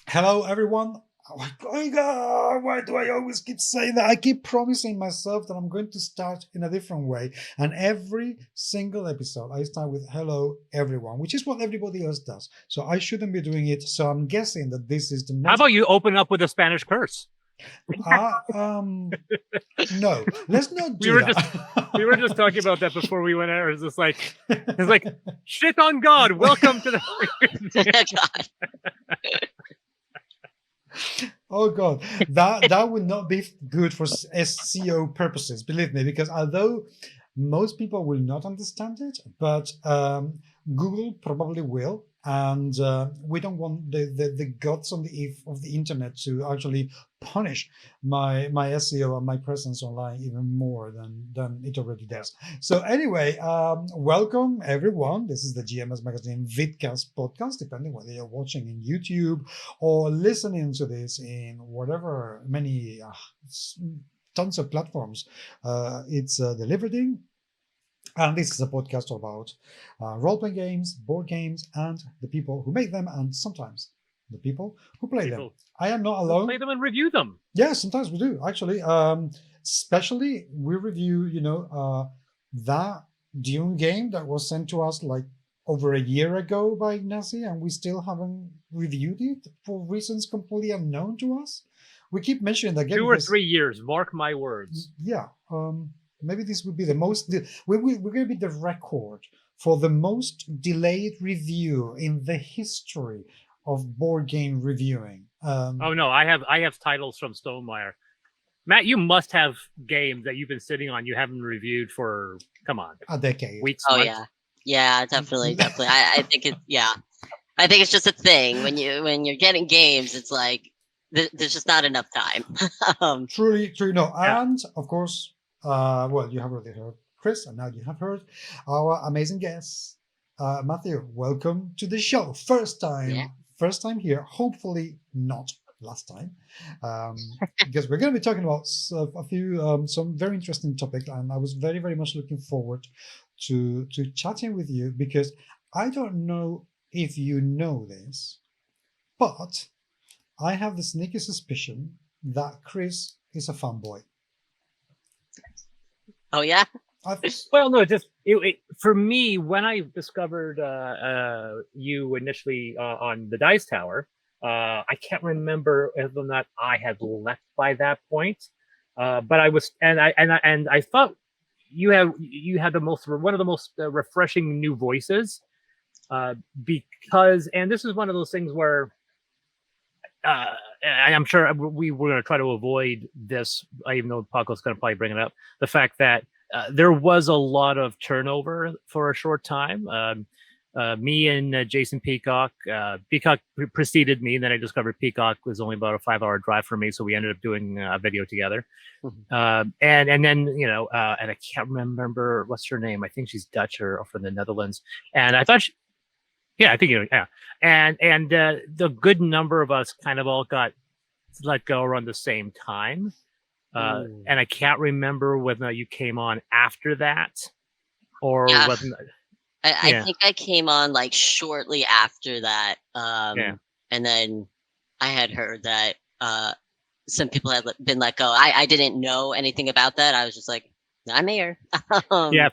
Hello, everyone. Oh my God, why do I always keep saying that? I keep promising myself that I'm going to start in a different way. And every single episode, I start with hello, everyone, which is what everybody else does. So I shouldn't be doing it. So I'm guessing that this is the How most. about you open up with a Spanish curse? Uh, um, no, let's not We do were just we were just talking that. about that before we went out. It's like shit on God. Welcome to the God. Oh God, that would not be good for SEO purposes. Believe me, because although most people will not understand it, but Google probably will, and we don't want the gods on of the internet to actually punish my SEO and my presence online even more than it already does. So anyway, welcome everyone. This is the GMS Magazine Vidcast podcast. Depending whether you're watching in YouTube or listening to this in whatever many tons of platforms it's delivered in. And this is a podcast about role playing games, board games, and the people who make them, and sometimes the people who play them. people I am not who alone. play them and review them. Yeah, sometimes we do actually. Especially we review, that Dune game that was sent to us like over a year ago by Ignacy, and we still haven't reviewed it for reasons completely unknown to us. We keep mentioning that game 2 or 3 years. Mark my words. yeah, maybe this would be the most. We're going to be the record for the most delayed review in the history of board game reviewing. Oh no, I have titles from Stonemeyer. Matt, you must have games that you've been sitting on you haven't reviewed for come on a decade. weeks. Oh months. yeah, definitely. I think I think it's just a thing when you're getting games. It's like there's just not enough time. Truly no. Yeah. And of course, well, you have already heard Chris, and now you have heard our amazing guest, Matthew. Welcome to the show. First time here. Hopefully not last time, because we're going to be talking about a few some very interesting topics, and I was very very much looking forward to chatting with you because I don't know if you know this, but I have the sneaky suspicion that Chris is a fanboy. Oh yeah. Well, no, for me when I discovered you initially on the Dice Tower. I can't remember whether or not I had left by that point, but I was, and I thought you had one of the most refreshing new voices, because, and this is one of those things where I'm sure we were going to try to avoid this, even though Paco's going to probably bring it up, the fact that there was a lot of turnover for a short time. Me and Jason Peacock. Peacock preceded me, and then I discovered Peacock was only about a 5-hour drive for me, so we ended up doing a video together. And then and I can't remember what's her name. I think she's Dutch or from the Netherlands. And I thought, I think yeah. And the good number of us kind of all got let go around the same time. And I can't remember whether you came on after that or whether. I think I came on like shortly after that. And then I had heard that some people had been let go. I didn't know anything about that. I was just like, I'm here.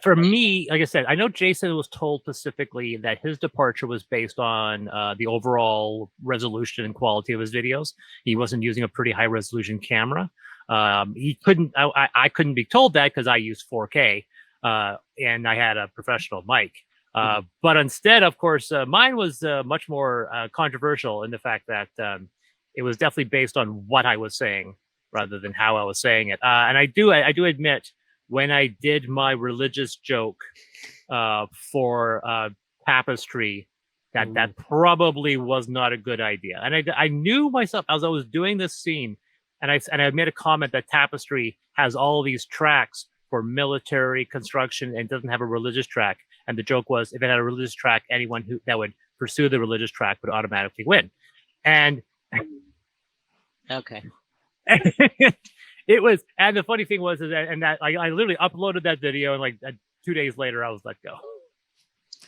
For me, like I said, I know Jason was told specifically that his departure was based on the overall resolution and quality of his videos. He wasn't using a pretty high resolution camera. He couldn't. I couldn't be told that because I use 4K and I had a professional mic. But instead, of course, mine was much more controversial in the fact that it was definitely based on what I was saying rather than how I was saying it. And I do admit, when I did my religious joke for Tapestry, that probably was not a good idea. And I knew myself as I was doing this scene, and I made a comment that Tapestry has all these tracks for military construction and doesn't have a religious track. And the joke was, if it had a religious track, anyone that would pursue the religious track would automatically win. And okay. It was, and the funny thing was, I literally uploaded that video, and like 2 days later, I was let go.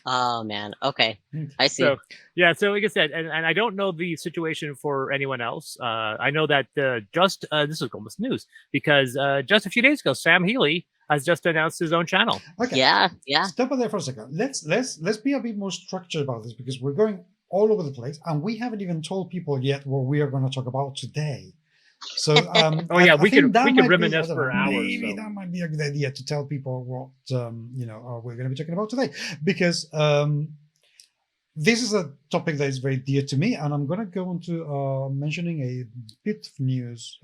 Oh man. Okay, I see. So yeah, so like I said, and I don't know the situation for anyone else. I know that this is almost news because just a few days ago, Sam Healy has just announced his own channel. Okay. Yeah. Stop there for a second. Let's be a bit more structured about this because we're going all over the place and we haven't even told people yet what we are going to to talk about today. So we could reminisce for hours. Maybe that might be a good idea to tell people what we're going to be talking about today, because this is a topic that is very dear to me, and I'm going to go into mentioning a bit of news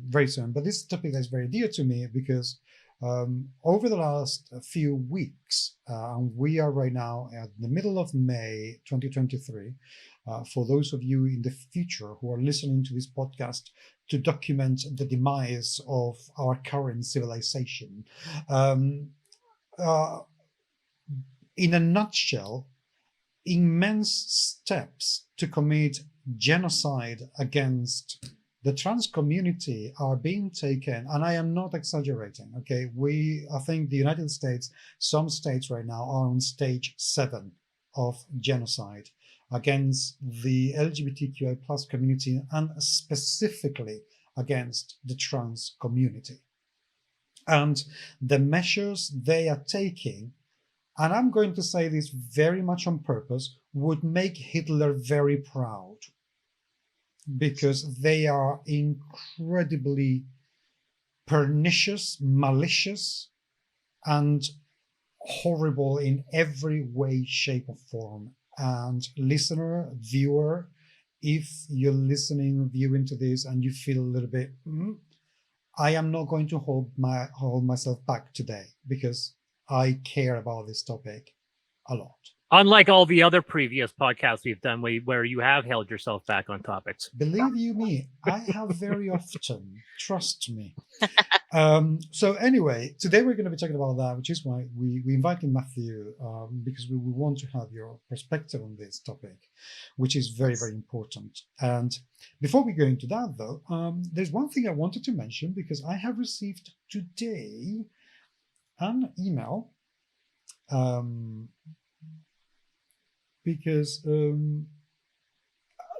very soon. But this topic that is very dear to me because over the last few weeks, and we are right now at the middle of May 2023. For those of you in the future who are listening to this podcast to document the demise of our current civilization. In a nutshell, immense steps to commit genocide against the trans community are being taken, and I am not exaggerating, okay? I think the United States, some states right now are on stage 7 of genocide against the LGBTQI plus community and specifically against the trans community. And the measures they are taking, and I'm going to say this very much on purpose, would make Hitler very proud because they are incredibly pernicious, malicious, and horrible in every way, shape, or form. And listener, viewer, if you're listening, viewing to this, and you feel a little bit, I am not going to hold myself back today because I care about this topic a lot. Unlike all the other previous podcasts we've done where you have held yourself back on topics. Believe you me, I have very often. Trust me. So anyway, today we're going to be talking about that, which is why we invited Matthew, because we want to have your perspective on this topic, which is very, very important. And before we go into that, though, there's one thing I wanted to mention because I have received today an email because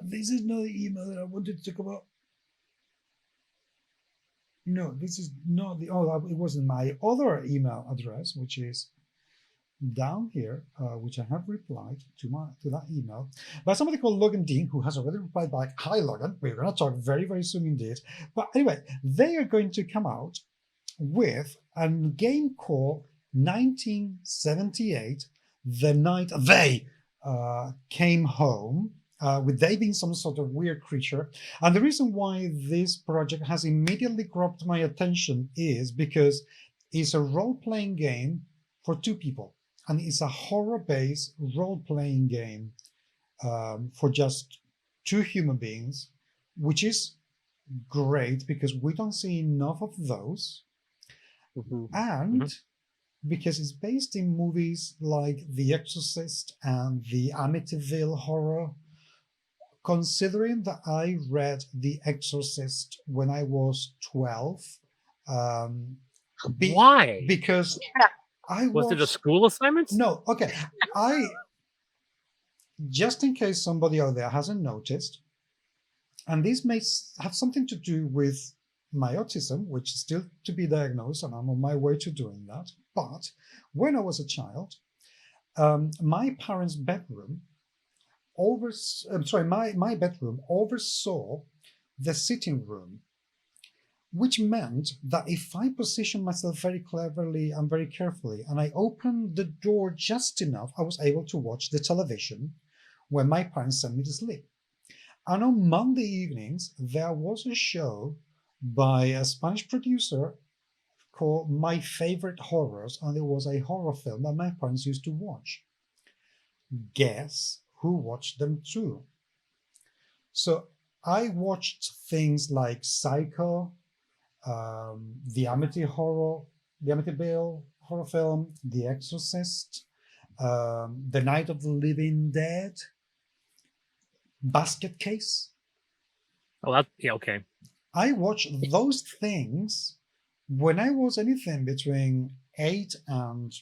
this is not the email that I wanted to talk about. No, this is not it wasn't my other email address, which is down here, which I have replied to that email by somebody called Logan Dean, who has already replied back. Hi, Logan. We're going to talk very, very soon indeed. But anyway, they are going to come out with a game called 1978, the night they came home, with they being some sort of weird creature. And the reason why this project has immediately grabbed my attention is because it's a role-playing game for 2 people. And it's a horror-based role-playing game for just 2 human beings, which is great because we don't see enough of those. And because it's based in movies like The Exorcist and the Amityville Horror. Considering that I read The Exorcist when I was 12. Why? Because was it a school assignment? No, okay. Just in case somebody out there hasn't noticed, and this may have something to do with my autism, which is still to be diagnosed, and I'm on my way to doing that. But when I was a child, my parents' bedroom my bedroom oversaw the sitting room, which meant that if I positioned myself very cleverly and very carefully, and I opened the door just enough, I was able to watch the television when my parents sent me to sleep. And on Monday evenings, there was a show by a Spanish producer called My Favorite Horrors, and it was a horror film that my parents used to watch. Guess who watched them too? So I watched things like Psycho, the Amityville horror film, The Exorcist, The Night of the Living Dead, Basket Case. Oh, okay. I watched those things when I was anything between 8 and,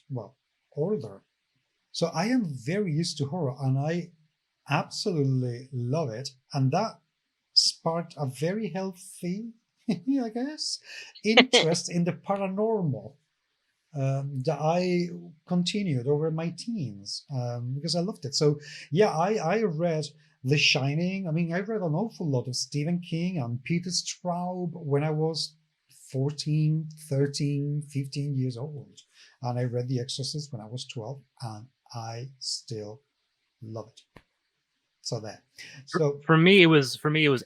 older. So I am very used to horror, and I absolutely love it. And that sparked a very healthy, I guess, interest in the paranormal that I continued over my teens because I loved it. So yeah, I read The Shining. I mean, I read an awful lot of Stephen King and Peter Straub when I was 14, 13, 15 years old. And I read The Exorcist when I was 12, and I still love it. So there. So for me, it was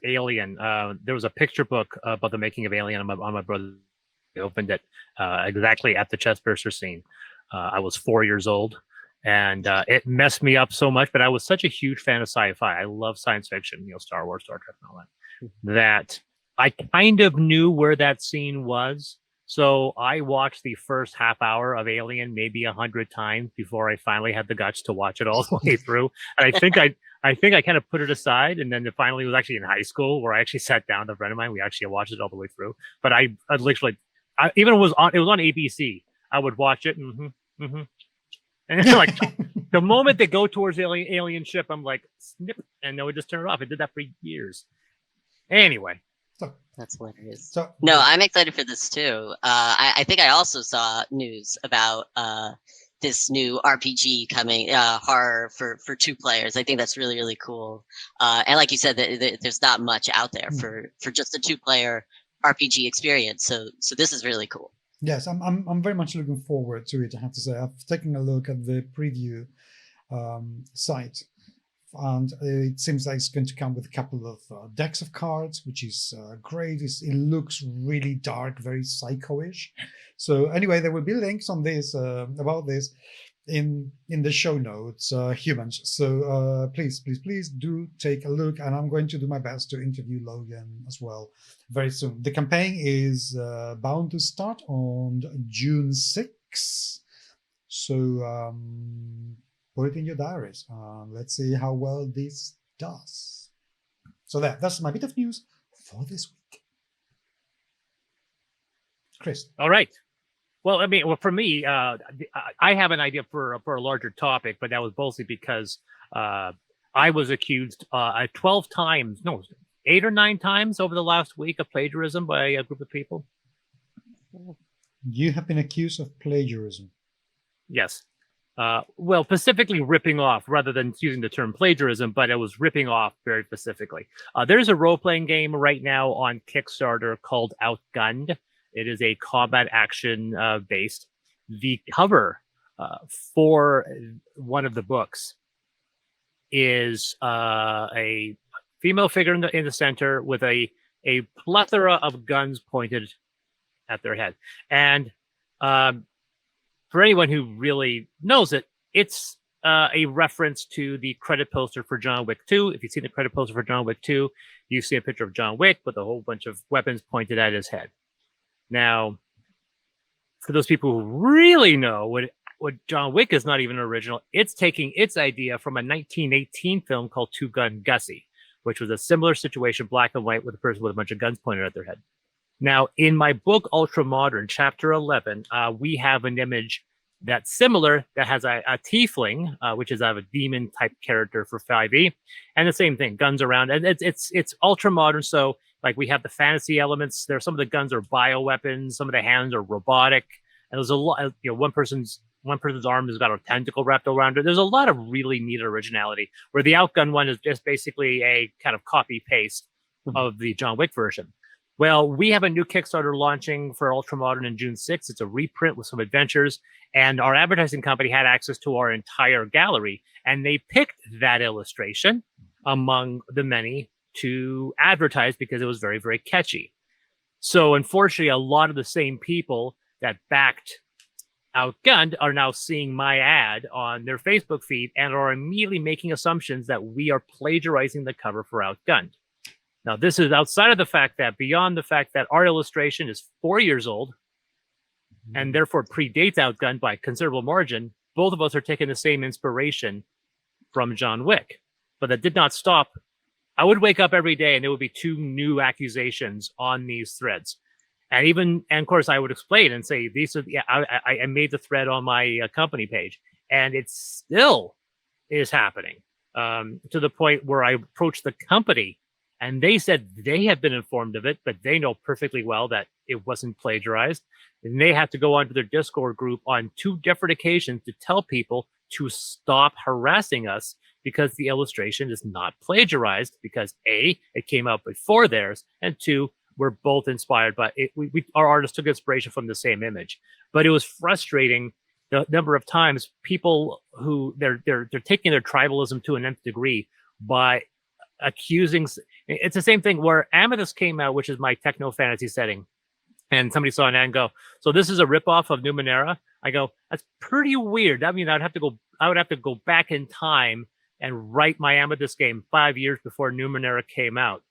Alien. There was a picture book about the making of Alien on my brother. I opened it exactly at the chestburster scene. I was 4 years old, and it messed me up so much. But I was such a huge fan of sci-fi. I love science fiction, Star Wars, Star Trek, and all that. That I kind of knew where that scene was. So I watched the first half hour of Alien maybe 100 times before I finally had the guts to watch it all the way through. And I think I kind of put it aside, and then it finally was actually in high school where I actually sat down with a friend of mine. We actually watched it all the way through. But I literally, even it was on ABC, I would watch it. And like the moment they go towards the alien ship, I'm like, snip, and then we just turn it off. I did that for years. Anyway. That's hilarious. No, I'm excited for this too. I think I also saw news about this new RPG coming, horror for 2 players. I think that's really, really cool. And like you said, there's not much out there for just a 2-player RPG experience. So this is really cool. Yes, I'm very much looking forward to it. I have to say, I've taken a look at the preview site. And it seems like it's going to come with a couple of decks of cards, which is great. It looks really dark, very psycho-ish. So anyway, there will be links on this about this in the show notes, humans. So please do take a look, and I'm going to do my best to interview Logan as well very soon. The campaign is bound to start on June 6th. So put it in your diaries. Let's see how well this does. So that's my bit of news for this week. Chris. All right. Well, I mean, for me, I have an idea for a larger topic, but that was mostly because I was accused 12 times, no, 8 or 9 times over the last week of plagiarism by a group of people. You have been accused of plagiarism. Yes. Well, specifically ripping off rather than using the term plagiarism, but it was ripping off very specifically. There's a role-playing game right now on Kickstarter called Outgunned. It is a combat action based. The cover for one of the books is a female figure in the center with a plethora of guns pointed at their head. And for anyone who really knows it, it's a reference to the credit poster for John Wick 2. If you've seen the credit poster for John Wick 2, you see a picture of John Wick with a whole bunch of weapons pointed at his head. Now, for those people who really know what John Wick is not even original, it's taking its idea from a 1918 film called Two Gun Gussie, which was a similar situation, black and white, with a person with a bunch of guns pointed at their head. Now, in my book, Ultramodern, chapter 11, we have an image that's similar that has a tiefling, which is a demon type character for 5e, and the same thing, guns around, and it's ultramodern. So, like, we have the fantasy elements. There, some of the guns are bioweapons, some of the hands are robotic, and there's a lot. One person's arm has got a tentacle wrapped around it. There's a lot of really neat originality. Where the Outgun one is just basically a kind of copy paste of the John Wick version. Well, we have a new Kickstarter launching for Ultramodern on June 6th. It's a reprint with some adventures, and our advertising company had access to our entire gallery, and they picked that illustration among the many to advertise because it was very, very catchy. So unfortunately, a lot of the same people that backed Outgunned are now seeing my ad on their Facebook feed and are immediately making assumptions that we are plagiarizing the cover for Outgunned. Now, this is outside of the fact that, beyond the fact that our illustration is 4 years old and therefore predates Outgunned by a considerable margin, both of us are taking the same inspiration from John Wick. But that did not stop. I would wake up every day and there would be 2 new accusations on these threads. And of course, I would explain and say, these are, I made the thread on my company page. and it still is happening, to the point where I approached the company, and they said they have been informed of it, but they know perfectly well that it wasn't plagiarized. And they had to go onto their Discord group on 2 different occasions to tell people to stop harassing us because the illustration is not plagiarized, because A, it came out before theirs, and 2, we're both inspired by it. Our artists took inspiration from the same image. But it was frustrating the number of times people who they're taking their tribalism to an nth degree by accusing. It's the same thing where Amethyst came out, which is my techno fantasy setting, and somebody saw an ad and go, "So this is a ripoff of Numenera?" I go, "That's pretty weird. I mean, I would have to go back in time and write my Amethyst game 5 years before Numenera came out."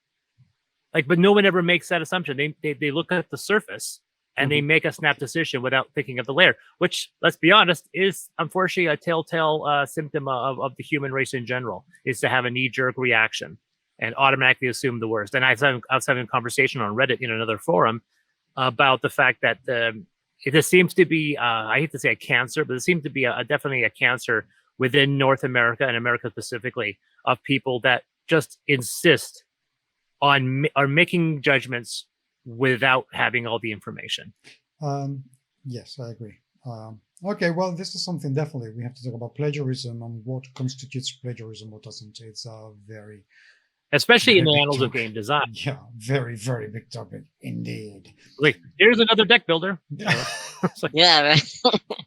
Like, but no one ever makes that assumption. They look at the surface and they make a snap decision without thinking of the layer, which, let's be honest, is unfortunately a telltale symptom of the human race in general, is to have a knee-jerk reaction and automatically assume the worst. And I was having a conversation on Reddit in another forum about the fact that this seems to be, I hate to say a cancer, but it seems to be definitely a cancer within North America and America specifically, of people that just insist on making judgments without having all the information. Yes, I agree. Okay, well, this is something definitely we have to talk about, plagiarism and what constitutes plagiarism, what doesn't. It's a very, especially in the big annals of topic. game design. Yeah, very, very big topic indeed. Like, here's another deck builder. It's like, Yeah, right.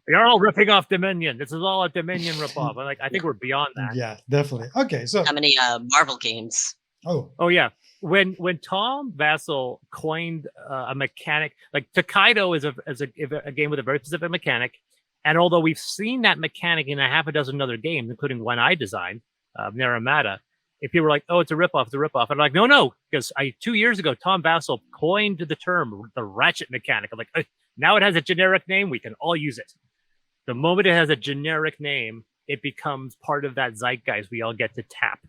you're all ripping off Dominion. This is all a Dominion ripoff. I'm like, I think we're beyond that. Yeah, definitely. Okay, so How many Marvel games? Oh yeah. When Tom Vassell coined a mechanic, like Takedo is a game with a very specific mechanic, and although we've seen that mechanic in a half a dozen other games, including one I designed, Naramata, if people were like, "Oh, it's a ripoff," I'm like, no, because 2 years ago Tom Vassell coined the term the ratchet mechanic. I'm like, now it has a generic name, we can all use it. The moment it has a generic name, it becomes part of that zeitgeist we all get to tap.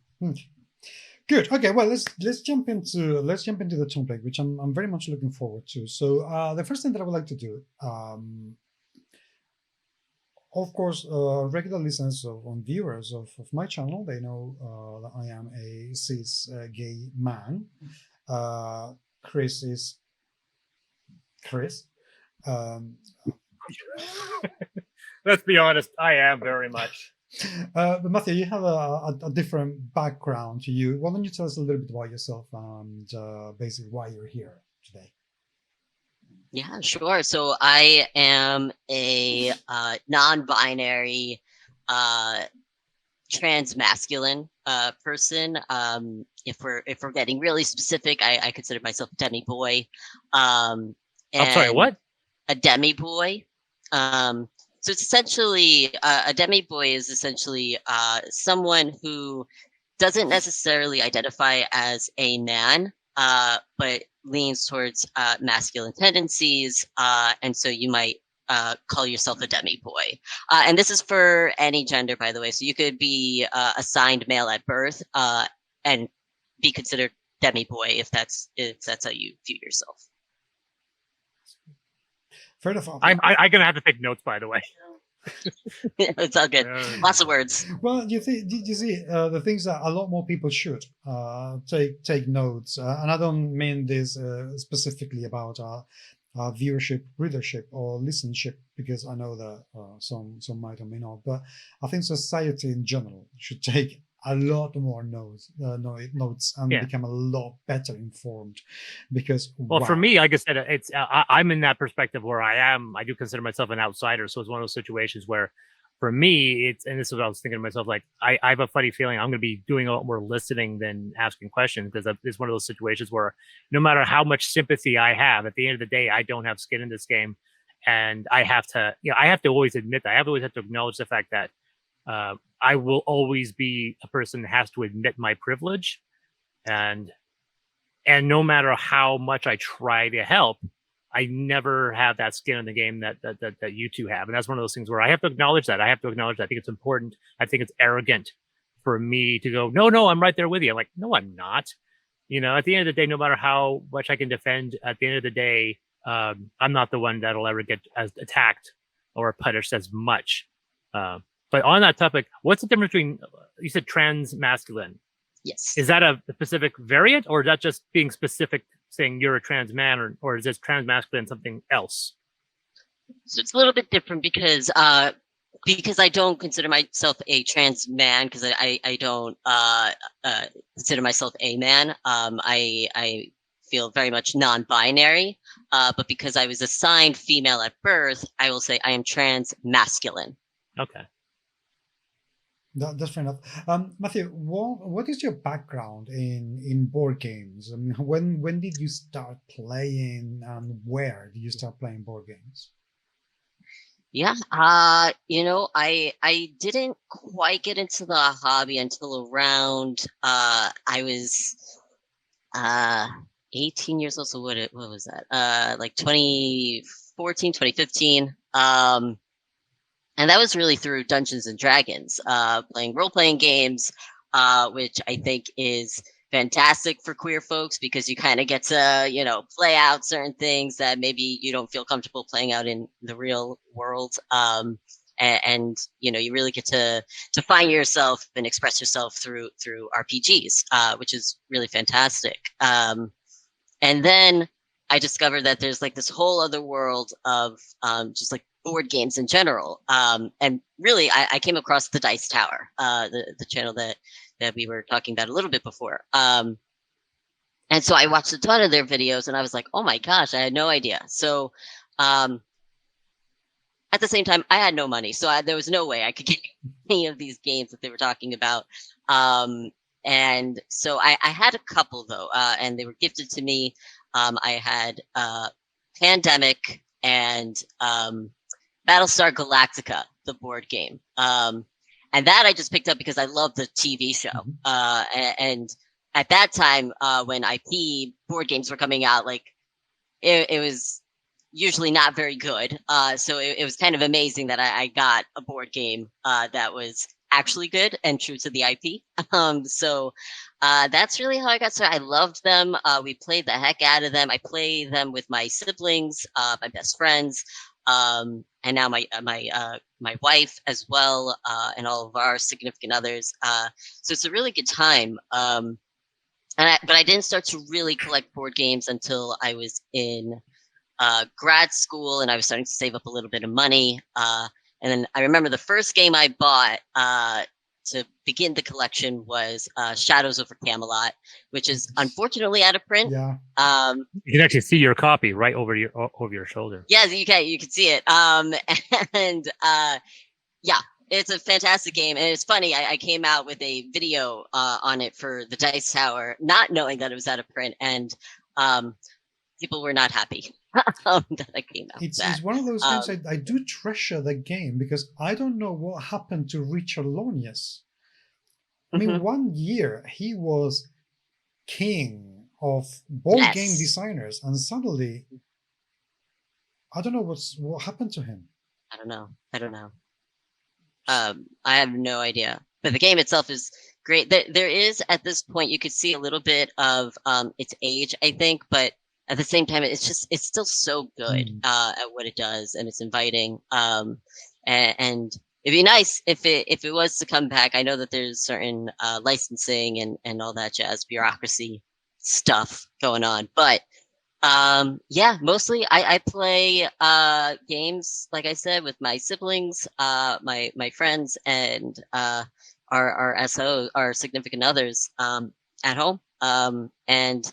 Good. Okay. Well, let's jump into the template, which I'm very much looking forward to. So the first thing that I would like to do, of course, regular listeners and viewers of my channel, they know that I am a cis gay man. Chris is Chris. Let's be honest, I am very much. But Matthew, you have a different background to you. Why don't you tell us a little bit about yourself and basically why you're here today? Yeah, sure. So I am a non-binary, trans-masculine person. If we're getting really specific, I consider myself a demi-boy. I'm sorry, what? A demi-boy. So it's essentially a demi-boy is essentially someone who doesn't necessarily identify as a man, but leans towards masculine tendencies, and so you might call yourself a demi-boy. And this is for any gender, by the way. So you could be assigned male at birth and be considered demi-boy if that's how you view yourself. Fair enough. I'm gonna have to take notes, by the way. It's all good. Lots of words. Well, you see, the things that a lot more people should take notes, and I don't mean this specifically about viewership, readership, or listenership, because I know that some might or may not. But I think society in general should take a lot more notes and become a lot better informed, because for me, like I said, it's I'm in that perspective where I do consider myself an outsider. So it's one of those situations where for me, and this is what I was thinking to myself, like I have a funny feeling I'm going to be doing a lot more listening than asking questions, because it's one of those situations where no matter how much sympathy I have, at the end of the day, I don't have skin in this game, and I have to always admit that. I always have to acknowledge the fact that I will always be a person that has to admit my privilege, and no matter how much I try to help, I never have that skin in the game that you two have. And that's one of those things where I have to acknowledge that. I think it's important. I think it's arrogant for me to go, no, I'm right there with you. I'm like, no, I'm not. At the end of the day, no matter how much I can defend, at the end of the day, I'm not the one that'll ever get as attacked or punished as much. But on that topic, what's the difference between, you said trans masculine? Yes. Is that a specific variant, or is that just being specific, saying you're a trans man, or is this trans masculine something else? So it's a little bit different because I don't consider myself a trans man, because I don't consider myself a man. I feel very much non-binary, but because I was assigned female at birth, I will say I am trans masculine. Okay. That's fair enough. Matthew, what is your background in board games? I mean, when did you start playing, and where did you start playing board games? Yeah, I didn't quite get into the hobby until around I was 18 years old. So what was that? Like 2014, 2015. And that was really through Dungeons and Dragons, playing role-playing games, which I think is fantastic for queer folks, because you kind of get to, play out certain things that maybe you don't feel comfortable playing out in the real world. And you really get to find yourself and express yourself through RPGs, which is really fantastic. And then I discovered that there's like this whole other world of just like board games in general. And really, I came across the Dice Tower, the channel that we were talking about a little bit before. And so I watched a ton of their videos, and I was like, oh my gosh, I had no idea. So at the same time, I had no money, so there was no way I could get any of these games that they were talking about. And so I had a couple, though, and they were gifted to me. I had Pandemic and Battlestar Galactica, the board game. And that I just picked up because I love the TV show. And at that time, when IP board games were coming out, like it was usually not very good. So it was kind of amazing that I got a board game that was actually good and true to the IP. So that's really how I got started. I loved them. We played the heck out of them. I played them with my siblings, my best friends, and now my wife as well, and all of our significant others. So it's a really good time. But I didn't start to really collect board games until I was in grad school, and I was starting to save up a little bit of money. And then I remember the first game I bought to begin the collection was Shadows over Camelot, which is unfortunately out of print. Yeah. You can actually see your copy right over your shoulder. Yes, you can see it. And yeah, it's a fantastic game. And it's funny, I came out with a video on it for the Dice Tower, not knowing that it was out of print, and people were not happy that I came out. It's one of those games I do treasure the game, because I don't know what happened to Richard Lonius. I mean, one year he was king of board game designers, and suddenly I don't know what happened to him. I don't know. I have no idea. But the game itself is great. There is, at this point, you could see a little bit of its age, I think, but at the same time, it's still so good at what it does, and it's inviting. And it'd be nice if it was to come back. I know that there's certain licensing and all that jazz, bureaucracy stuff going on, but yeah, mostly I play games, like I said, with my siblings, my friends, and our significant others at home. And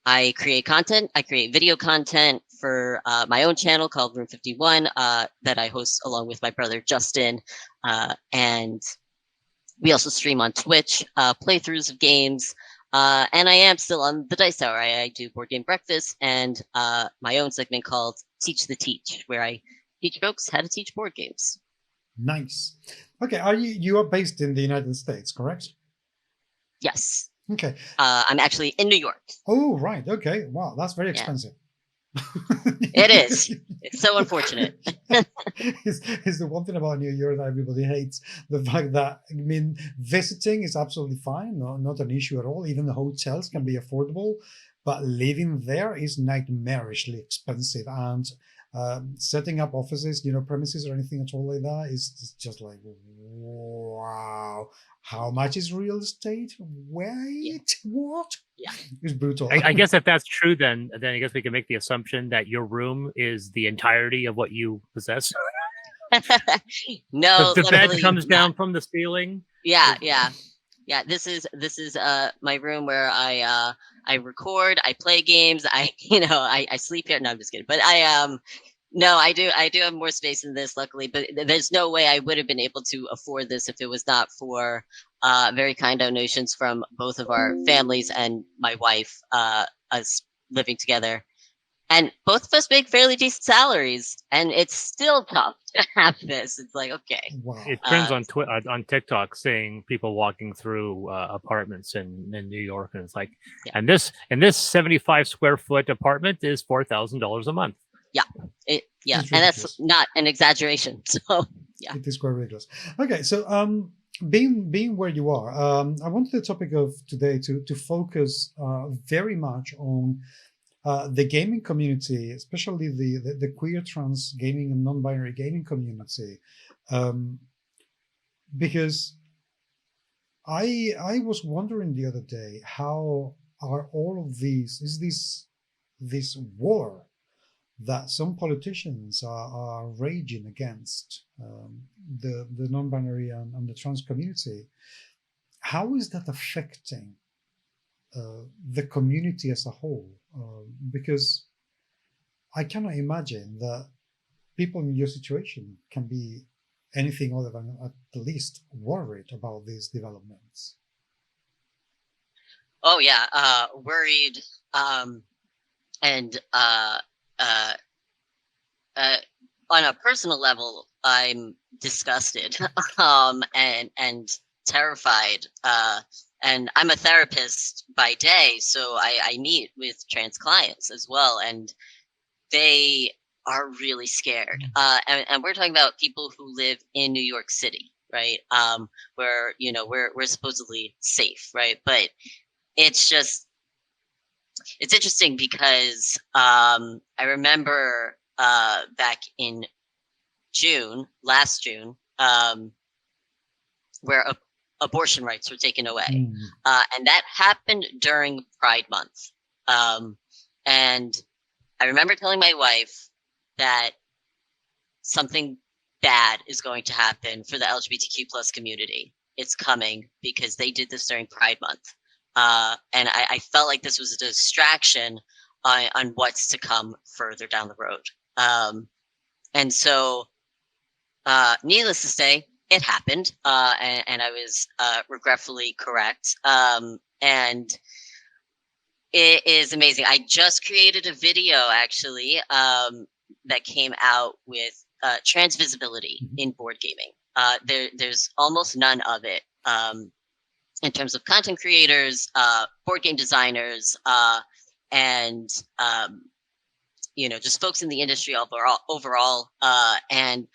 I create content. I create video content for my own channel called Room 51 that I host along with my brother Justin. And we also stream on Twitch, playthroughs of games. And I am still on the Dice Tower. I do Board Game Breakfast and my own segment called Teach the Teach, where I teach folks how to teach board games. Nice. Okay, you are based in the United States, correct? Yes. Okay. I'm actually in New York. Oh, right. Okay. Wow, that's very expensive. It is. It's so unfortunate. It's the one thing about New York that everybody hates. The fact that, I mean, visiting is absolutely fine. Not an issue at all. Even the hotels can be affordable. But living there is nightmarishly expensive. And setting up offices, premises or anything at all like that is just like, wow. How much is real estate? Wait, what? Yeah, it's brutal. I guess if that's true, then I guess we can make the assumption that your room is the entirety of what you possess. No, the bed luckily comes not. down from the ceiling. Yeah. This is my room where I record, I play games, I sleep here. No, I'm just kidding. But I do have more space than this, luckily. But there's no way I would have been able to afford this if it was not for very kind donations from both of our families and my wife, us living together. And both of us make fairly decent salaries, and it's still tough to have this. It's like, okay. Wow. It trends on TikTok saying people walking through apartments in New York, and it's like, and this 75 square foot apartment is $4,000 a month. Yeah, and that's not an exaggeration. So yeah, it is quite ridiculous. Okay, so being where you are, I wanted the topic of today to focus very much on the gaming community, especially the queer, trans gaming and non-binary gaming community, because I was wondering the other day, how are all of these, is this war that some politicians are raging against the non-binary and the trans community, how is that affecting the community as a whole? Because I cannot imagine that people in your situation can be anything other than at least worried about these developments. Oh yeah, worried, and on a personal level, I'm disgusted, and terrified. And I'm a therapist by day, so I meet with trans clients as well, and they are really scared. And we're talking about people who live in New York City, right? Where we're supposedly safe, right? But it's interesting because I remember back in last June, where abortion rights were taken away. And that happened during Pride Month. And I remember telling my wife that something bad is going to happen for the LGBTQ plus community. It's coming because they did this during Pride Month. And I felt like this was a distraction on what's to come further down the road. And so, needless to say, it happened, and I was regretfully correct. And it is amazing. I just created a video, actually, that came out with trans visibility in board gaming. There's almost none of it in terms of content creators, board game designers, and just folks in the industry overall. And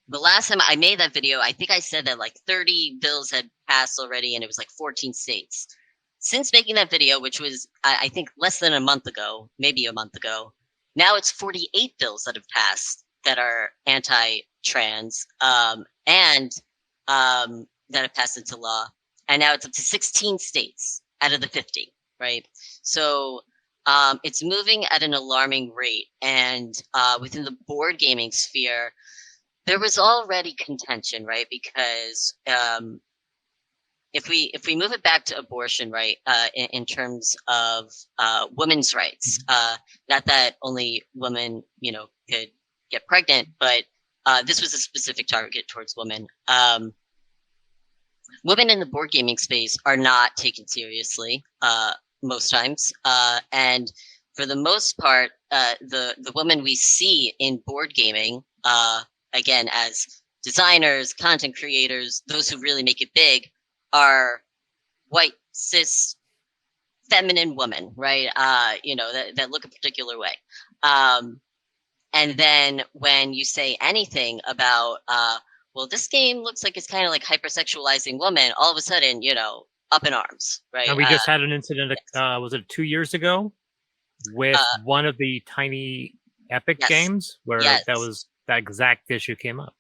the last time I made that video, I think I said that like 30 bills had passed already, and it was like 14 states. Since making that video, which was, I think, less than a month ago, maybe a month ago, now it's 48 bills that have passed that are anti-trans, and that have passed into law. And now it's up to 16 states out of the 50, right? So it's moving at an alarming rate. And within the board gaming sphere, there was already contention, right? Because if we move it back to abortion, right, in terms of women's rights, not that only women, could get pregnant, but this was a specific target towards women. Women in the board gaming space are not taken seriously most times, and for the most part, the women we see in board gaming, again, as designers, content creators, those who really make it big, are white, cis, feminine women, right? That look a particular way. And then when you say anything about, well, this game looks like it's kind of like hypersexualizing women, all of a sudden, up in arms, right? And we just had an incident, was it 2 years ago, with one of the tiny Epic Yes. Games, where Yes. that exact issue came up.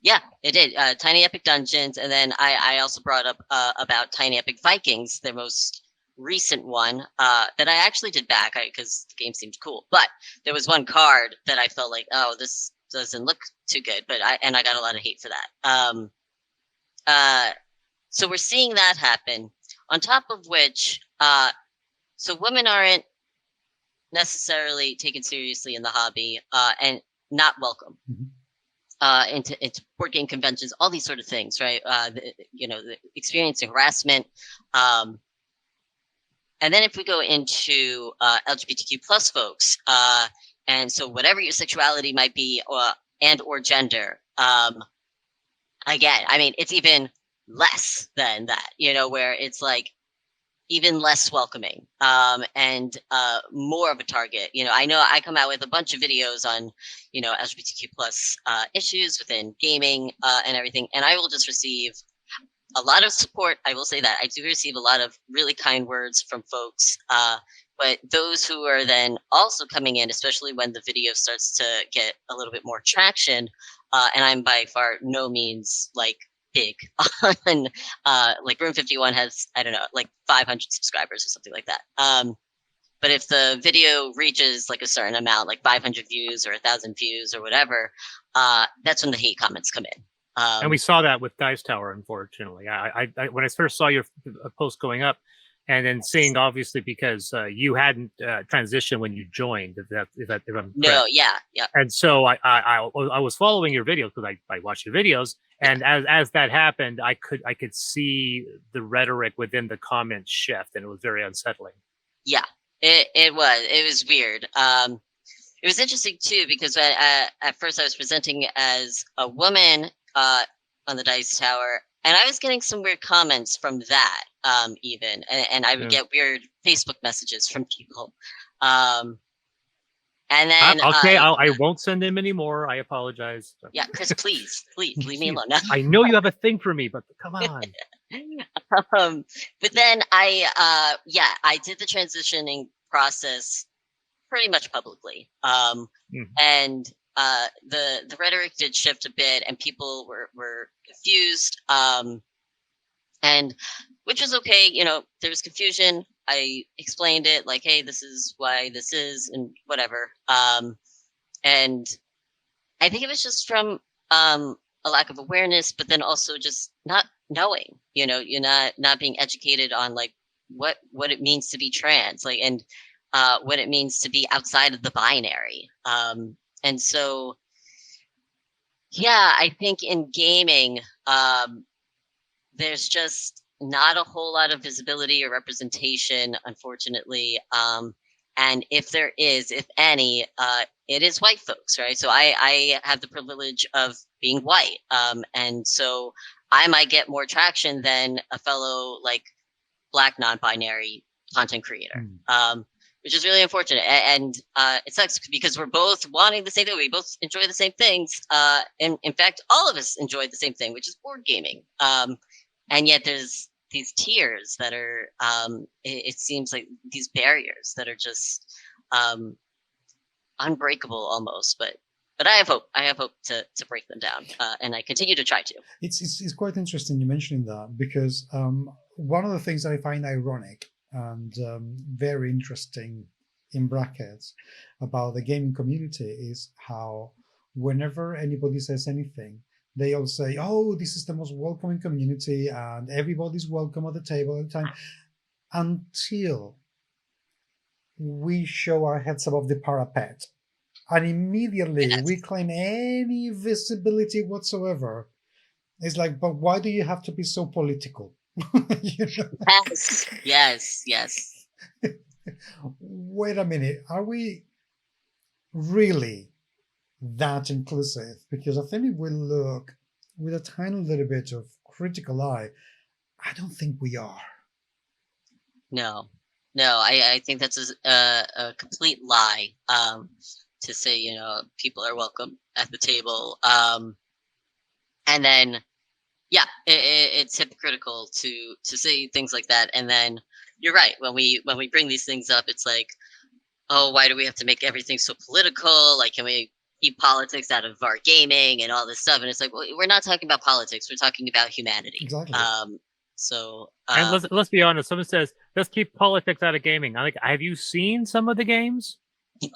Yeah, it did. Tiny Epic Dungeons, and then I also brought up about Tiny Epic Vikings, their most recent one that I actually did back because the game seemed cool. But there was one card that I felt like, oh, this doesn't look too good, but I got a lot of hate for that. So we're seeing that happen. On top of which, so women aren't necessarily taken seriously in the hobby and not welcome. Into board game conventions, all these sort of things, right? The experiencing harassment. And then if we go into LGBTQ plus folks, and so whatever your sexuality might be, or gender, again, I mean, it's even less than that, where it's like even less welcoming, and more of a target. I know I come out with a bunch of videos on, LGBTQ plus issues within gaming and everything, and I will just receive a lot of support. I will say that I do receive a lot of really kind words from folks, but those who are then also coming in, especially when the video starts to get a little bit more traction, and I'm by far no means like big on like Room 51 has, I don't know, like 500 subscribers or something like that. But if the video reaches like a certain amount, like 500 views or 1,000 views or whatever, that's when the hate comments come in. And we saw that with Dice Tower, unfortunately. I when I first saw your post going up, and then seeing, obviously, because you hadn't transitioned when you joined, if I'm no, correct. yeah. And so I was following your videos because I watched your videos, and as that happened, I could see the rhetoric within the comments shift, and it was very unsettling. Yeah, it was weird. It was interesting too because at first I was presenting as a woman on the Dice Tower, and I was getting some weird comments from that, even, and I would get weird Facebook messages from people. And then okay, I won't send him anymore. I apologize. Yeah, Chris, please leave me alone. I know you have a thing for me, but come on. But then I did the transitioning process pretty much publicly, and the rhetoric did shift a bit, and people were confused, and which was okay. There was confusion. I explained it like, hey, this is why this is, and whatever. And I think it was just from a lack of awareness, but then also just not knowing. You're not being educated on like what it means to be trans, like, and what it means to be outside of the binary. And so, yeah, I think in gaming, there's just not a whole lot of visibility or representation, unfortunately. And if there is, if any, it is white folks, right? So I have the privilege of being white. And so I might get more traction than a fellow like Black non-binary content creator. Which is really unfortunate. And it sucks because we're both wanting the same thing. We both enjoy the same things. And in fact, all of us enjoy the same thing, which is board gaming. And yet there's these tiers that are, it seems like these barriers that are just unbreakable almost. But I have hope. I have hope to break them down. And I continue to try to. It's quite interesting you mentioning that because one of the things I find ironic and very interesting in brackets about the gaming community is how whenever anybody says anything, they all say, oh, this is the most welcoming community and everybody's welcome at the table at the time, until we show our heads above the parapet and immediately we claim any visibility whatsoever. It's like, but why do you have to be so political? Yes. Wait a minute, are we really that inclusive? Because I think if we look with a tiny little bit of critical eye, I don't think we are. No, I think that's a complete lie, to say, people are welcome at the table. And then, yeah, it's hypocritical to say things like that. And then you're right. When we bring these things up, it's like, oh, why do we have to make everything so political? Like, can we keep politics out of our gaming and all this stuff? And it's like, well, we're not talking about politics. We're talking about humanity. Exactly. And let's be honest. Someone says, let's keep politics out of gaming. I'm like, have you seen some of the games?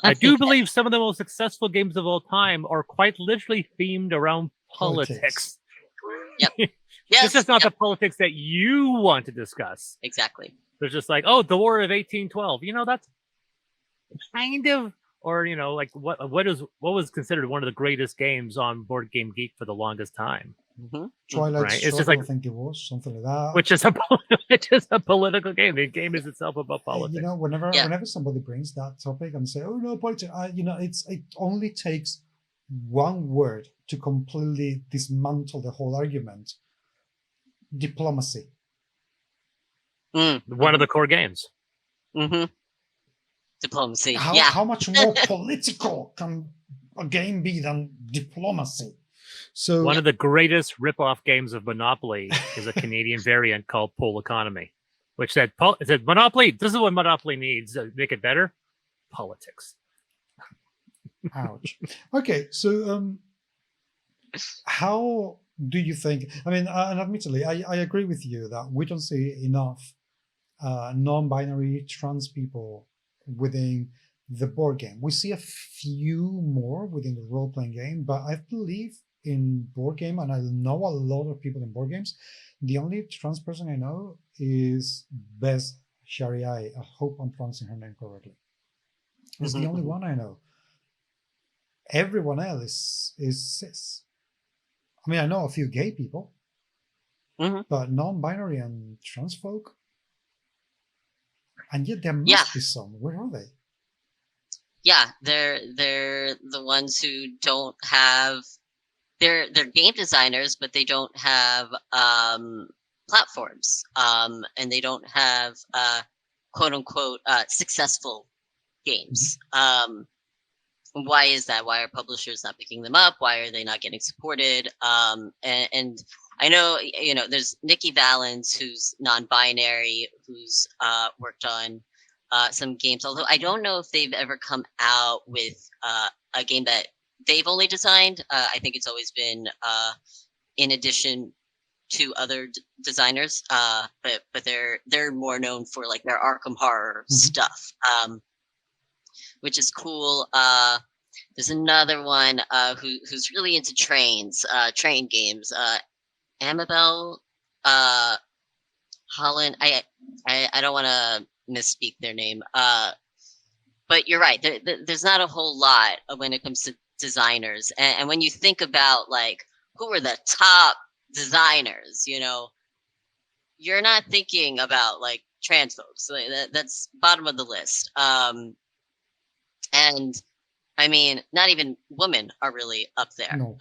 I do believe some of the most successful games of all time are quite literally themed around politics. Yep. Yes, it's just not the politics that you want to discuss. Exactly. They're just like, oh, the War of 1812. That's kind of, or like what was considered one of the greatest games on Board Game Geek for the longest time. Mm-hmm. Twilight right? Struggle, it's just like, I think it was something like that. Which is a political game. The game is itself about politics. Whenever somebody brings that topic and say, "Oh no, politics," it only takes one word to completely dismantle the whole argument. Diplomacy. One of the core games. Mm-hmm. Diplomacy. How much more political can a game be than diplomacy? So one of the greatest rip-off games of Monopoly is a Canadian variant called Pool Economy, which said Monopoly, this is what Monopoly needs to make it better. Politics. Ouch. Okay, so how do you think, and admittedly, I agree with you that we don't see enough non-binary trans people within the board game. We see a few more within the role-playing game, but I believe in board game, and I know a lot of people in board games, the only trans person I know is Bess Shariai. I hope I'm pronouncing her name correctly. It's the only one I know. Everyone else is cis. I know a few gay people, but non-binary and trans folk, and yet there must be some. Where are they? Yeah, they're the ones who don't have. They're game designers, but they don't have platforms, and they don't have quote unquote successful games. Why is that? Why are publishers not picking them up? Why are they not getting supported? And I know there's Nikki Valens, who's non-binary, who's worked on some games. Although I don't know if they've ever come out with a game that they've only designed. I think it's always been in addition to other designers, but they're more known for like their Arkham Horror stuff, which is cool. There's another one who's really into train games. Amabel Holland. I don't want to misspeak their name. But you're right. There's not a whole lot when it comes to designers, and when you think about like who are the top designers, you're not thinking about like trans folks. That's bottom of the list. And I mean, not even women are really up there. No.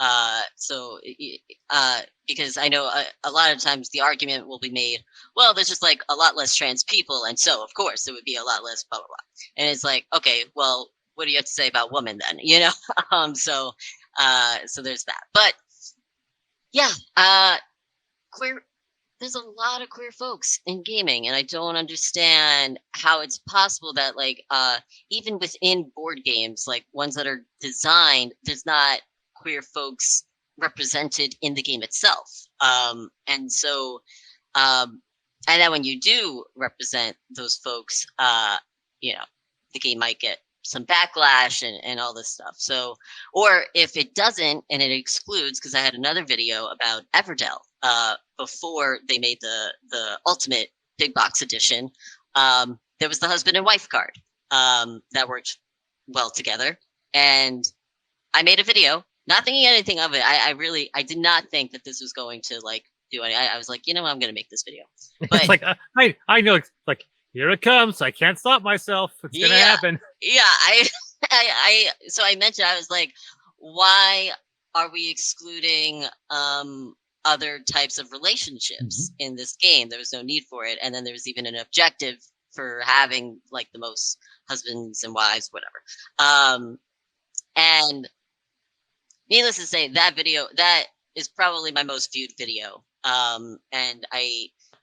Because I know a lot of times the argument will be made, well, there's just like a lot less trans people, and so of course it would be a lot less blah blah blah. And it's like, okay, well, what do you have to say about women then? So there's that. But yeah, queer. There's a lot of queer folks in gaming, and I don't understand how it's possible that like even within board games, like ones that are designed, there's not queer folks represented in the game itself. And so and then when you do represent those folks, the game might get some backlash and all this stuff. So, or if it doesn't and it excludes, because I had another video about Everdell before they made the ultimate big box edition. There was the husband and wife card that worked well together, and I made a video, not thinking anything of it. I did not think that this was going to like do anything. I was like, I'm going to make this video. But it's like I know, it's like, here it comes. I can't stop myself. It's going to happen. Yeah. So I mentioned, I was like, why are we excluding other types of relationships in this game? There was no need for it. And then there was even an objective for having like the most husbands and wives, whatever. And needless to say, that video, that is probably my most viewed video. And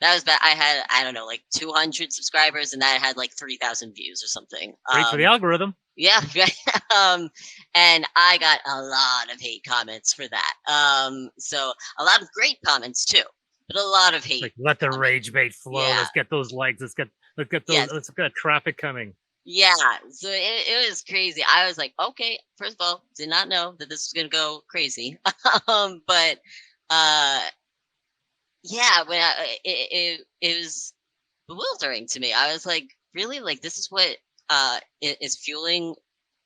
That was bad. I had, I don't know, like 200 subscribers, and that had like 3,000 views or something. Great for the algorithm. Yeah. And I got a lot of hate comments for that. So a lot of great comments too, but a lot of hate. Like, let the rage bait flow. Yeah. Let's get those likes. Let's get those. Let's get traffic coming. Yeah. So it was crazy. I was like, okay, first of all, did not know that this was gonna go crazy. But yeah, when it was bewildering to me. I was like, really? Like, this is what is fueling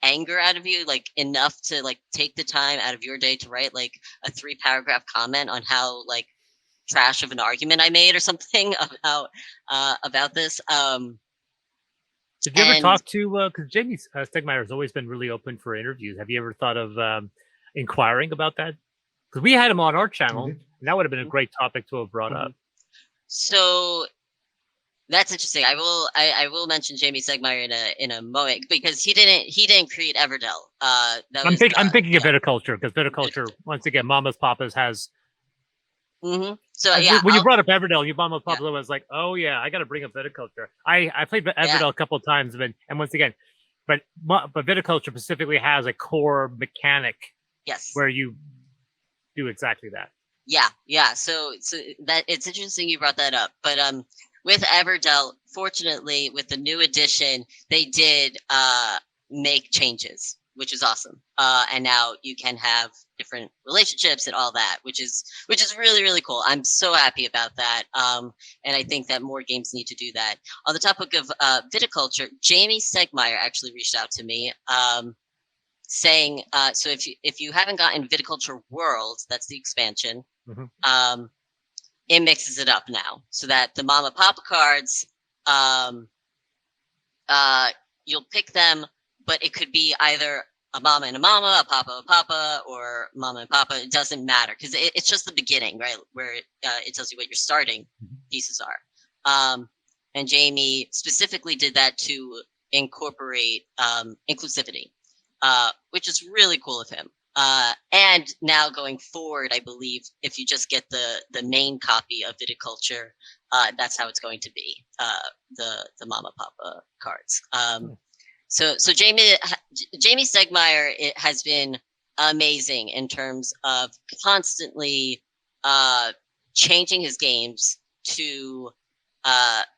anger out of you, like enough to like take the time out of your day to write like a 3-paragraph comment on how like trash of an argument I made or something about this. Did you ever talk to, because Jamie Stegmaier has always been really open for interviews. Have you ever thought of inquiring about that? Because we had him on our channel, and that would have been a great topic to have brought up. So that's interesting. I will mention Jamie Stegmaier in a moment, because he didn't create Everdell. I'm thinking of viticulture, because viticulture, once again, Mama's Papa's has. Mm-hmm. So yeah, when you brought up Everdell, your Mama's Papa's was like, oh yeah, I got to bring up viticulture. I played Everdell a couple of times, and once again, but viticulture specifically has a core mechanic. Yes. Where you do exactly that. Yeah. So that it's interesting you brought that up, but with Everdell, fortunately, with the new edition, they did make changes, which is awesome. And now you can have different relationships and all that, which is really, really cool. I'm so happy about that. And I think that more games need to do that. On the topic of viticulture, Jamie Stegmaier actually reached out to me, saying, so if you haven't gotten Viticulture World, that's the expansion. Mm-hmm. It mixes it up now, so that the Mama Papa cards, you'll pick them, but it could be either a Mama and a Mama, a Papa, or Mama and Papa. It doesn't matter, because it's just the beginning, right, where it tells you what your starting pieces are. And Jamie specifically did that to incorporate inclusivity, which is really cool of him. And now going forward, I believe if you just get the main copy of Viticulture, that's how it's going to be, the Mama Papa cards. So Jamie Stegmaier, it has been amazing in terms of constantly changing his games to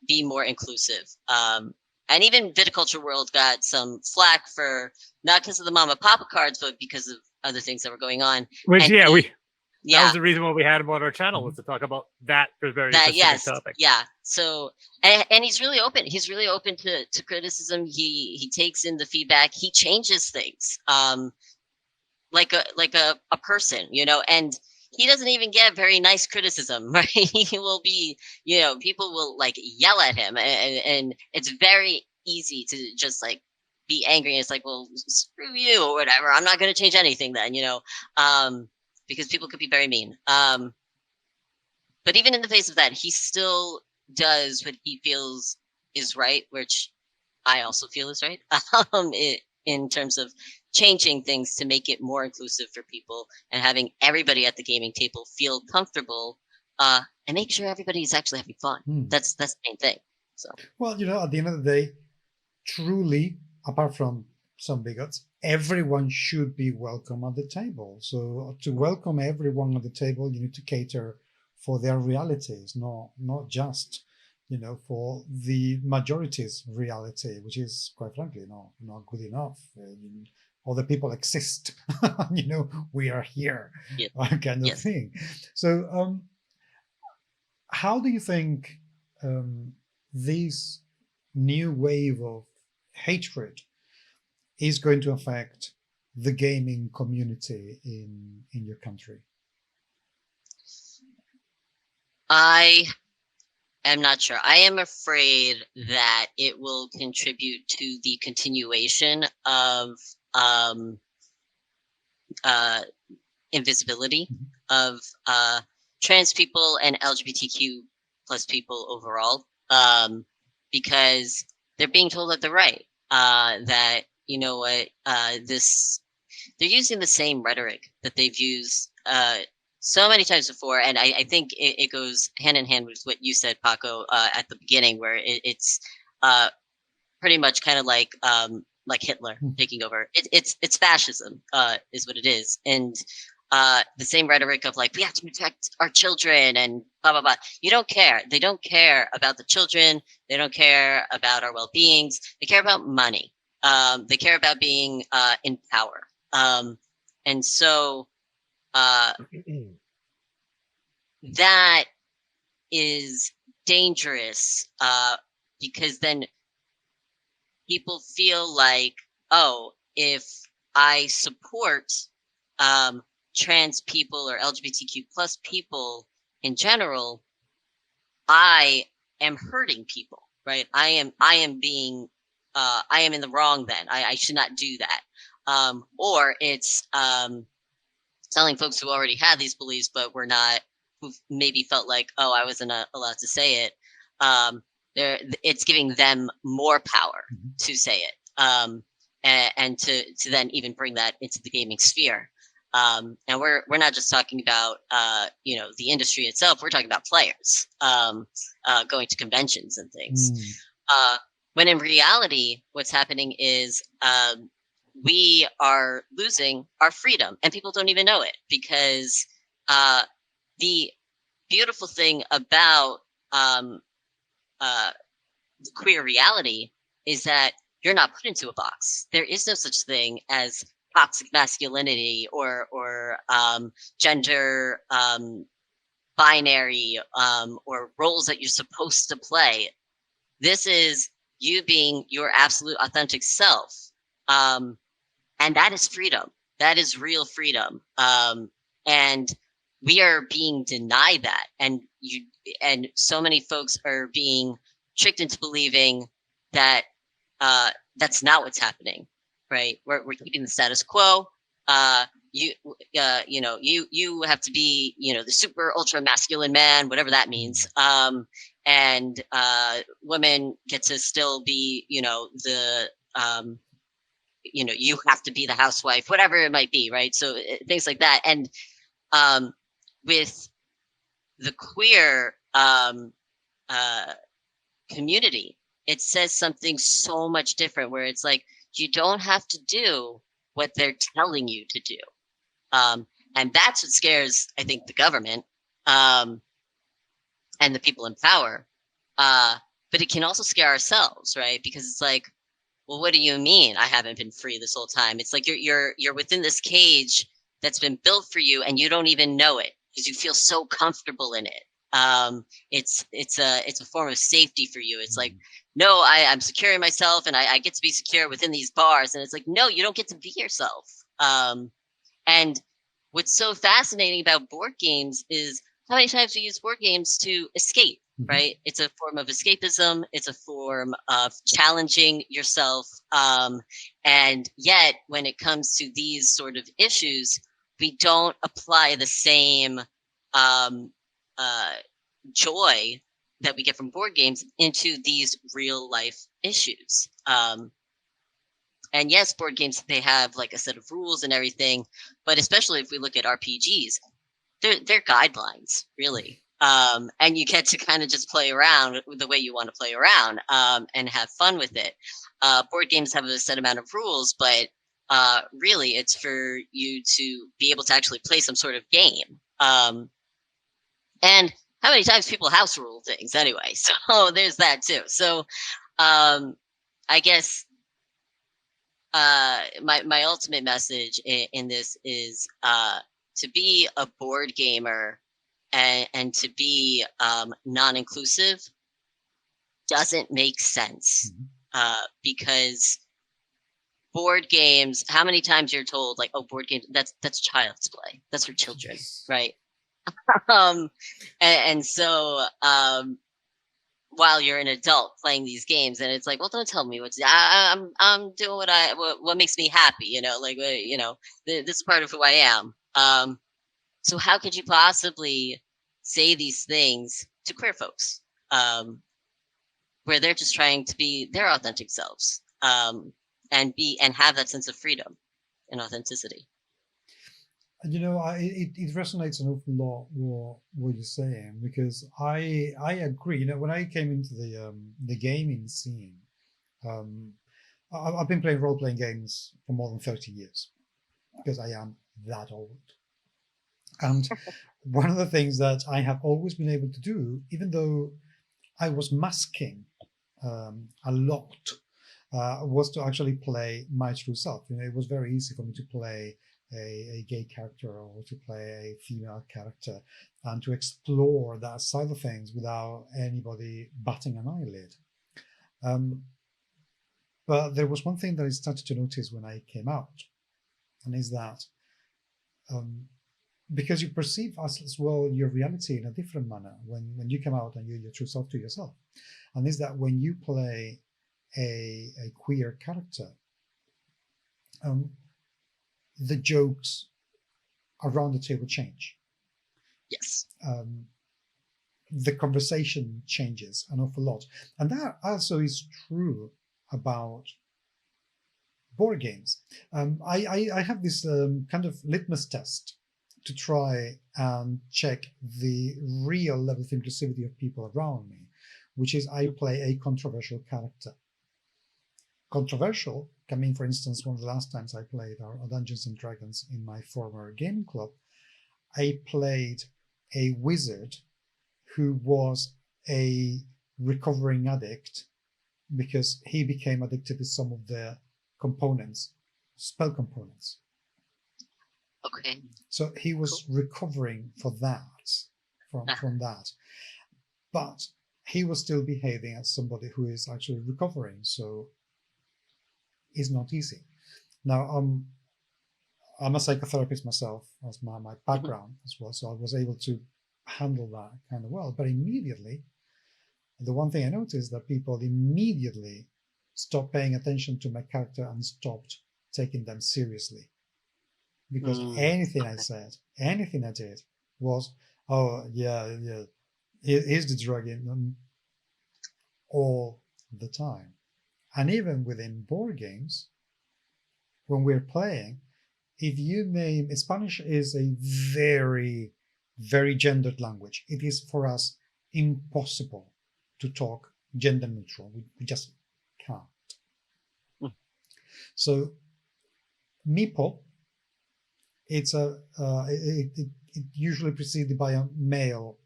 be more inclusive. And even Viticulture World got some flack for, not because of the Mama Papa cards, but because of other things that were going on. Which, that was the reason why we had him on our channel, was to talk about that very specific topic. Yeah. So, and he's really open. He's really open to criticism. He takes in the feedback. He changes things, like a person, and he doesn't even get very nice criticism, right? He will be, people will like yell at him, and it's very easy to just like be angry. It's like, well, screw you or whatever. I'm not going to change anything then, because people could be very mean. But even in the face of that, he still does what he feels is right, which I also feel is right, in terms of changing things to make it more inclusive for people and having everybody at the gaming table feel comfortable, and make sure everybody's actually having fun. That's the main thing. So, well, at the end of the day, truly, apart from some bigots, everyone should be welcome at the table. So to welcome everyone at the table, you need to cater for their realities, not just, for the majority's reality, which is quite frankly not good enough. Other people exist, we are here, kind of thing. So how do you think this new wave of hatred is going to affect the gaming community in your country? I am not sure. I am afraid that it will contribute to the continuation of invisibility of trans people and LGBTQ plus people overall, because they're being told that they're right, that they're using the same rhetoric that they've used so many times before, and I think it goes hand in hand with what you said, Paco, at the beginning, where it's pretty much kind of like Hitler taking over. It's fascism, is what it is, and the same rhetoric of like we have to protect our children and blah blah blah. You don't care. They don't care about the children. They don't care about our well-beings. They care about money. They care about being in power. And so that is dangerous because then people feel like, oh, if I support trans people or LGBTQ plus people in general, I am hurting people, right? I am being I am in the wrong then. I should not do that. Or it's telling folks who already had these beliefs but were not, who maybe felt like, oh, I wasn't allowed to say it. It's giving them more power to say it, and to then even bring that into the gaming sphere. And we're not just talking about the industry itself. We're talking about players going to conventions and things. When in reality, what's happening is we are losing our freedom, and people don't even know it, because the beautiful thing about the queer reality is that you're not put into a box. There is no such thing as toxic masculinity or gender binary or roles that you're supposed to play. This is you being your absolute authentic self. And that is freedom. That is real freedom. And we are being denied that. And so many folks are being tricked into believing that that's not what's happening, right? We're keeping the status quo. You have to be, the super ultra masculine man, whatever that means. And women get to still be, you have to be the housewife, whatever it might be, right? So things like that. And with the queer community, it says something so much different, where it's like, you don't have to do what they're telling you to do. And that's what scares, I think, the government and the people in power. But it can also scare ourselves, right? Because it's like, well, what do you mean I haven't been free this whole time? It's like you're within this cage that's been built for you, and you don't even know it because you feel so comfortable in it. It's a form of safety for you. It's like, no, I'm securing myself, and I get to be secure within these bars. And it's like, no, you don't get to be yourself. And what's so fascinating about board games is how many times we use board games to escape, right? It's a form of escapism. It's a form of challenging yourself. And yet, when it comes to these sort of issues, we don't apply the same joy that we get from board games into these real life issues. And yes, board games, they have like a set of rules and everything, but especially if we look at RPGs, they're guidelines, really. And you get to kind of just play around with the way you want to play around and have fun with it. Board games have a set amount of rules, but really it's for you to be able to actually play some sort of game. And how many times people house rule things anyway? So there's that too. So I guess my ultimate message in this is to be a board gamer and to be non-inclusive doesn't make sense because board games, how many times you're told like, oh, board games, that's child's play, that's for children, right? And so while you're an adult playing these games, and it's like, well, don't tell me what to do. I'm doing what makes me happy, this is part of who I am. So how could you possibly say these things to queer folks, where they're just trying to be their authentic selves, and have that sense of freedom and authenticity? it resonates an awful lot what you're saying, because I agree. When I came into the gaming scene, I've been playing role playing games for more than 30 years because I am that old. And one of the things that I have always been able to do, even though I was masking a lot, was to actually play my true self. It was very easy for me to play a gay character or to play a female character and to explore that side of things without anybody batting an eyelid. But there was one thing that I started to notice when I came out, and is that because you perceive as well your reality in a different manner when you come out and you're your true self to yourself, and is that when you play a queer character, the jokes around the table change. Yes. The conversation changes an awful lot, and that also is true about board games. I have this kind of litmus test to try and check the real level of inclusivity of people around me, which is I play a controversial character. Controversial can mean, for instance, one of the last times I played our Dungeons and Dragons in my former gaming club, I played a wizard who was a recovering addict because he became addicted to some of the components, spell components. Okay. So he was recovering for that, from that. But he was still behaving as somebody who is actually recovering. So it's not easy. Now, I'm a psychotherapist myself, as my background as well. So I was able to handle that kind of well. But immediately, the one thing I noticed that people immediately stopped paying attention to my character and stopped taking them seriously. Because anything I said, anything I did was, oh, yeah, here's the dragon all the time. And even within board games, when we're playing, if you name, Spanish is a very, very gendered language. It is for us impossible to talk gender neutral. We just can't. So, meeple, it's it usually preceded by a male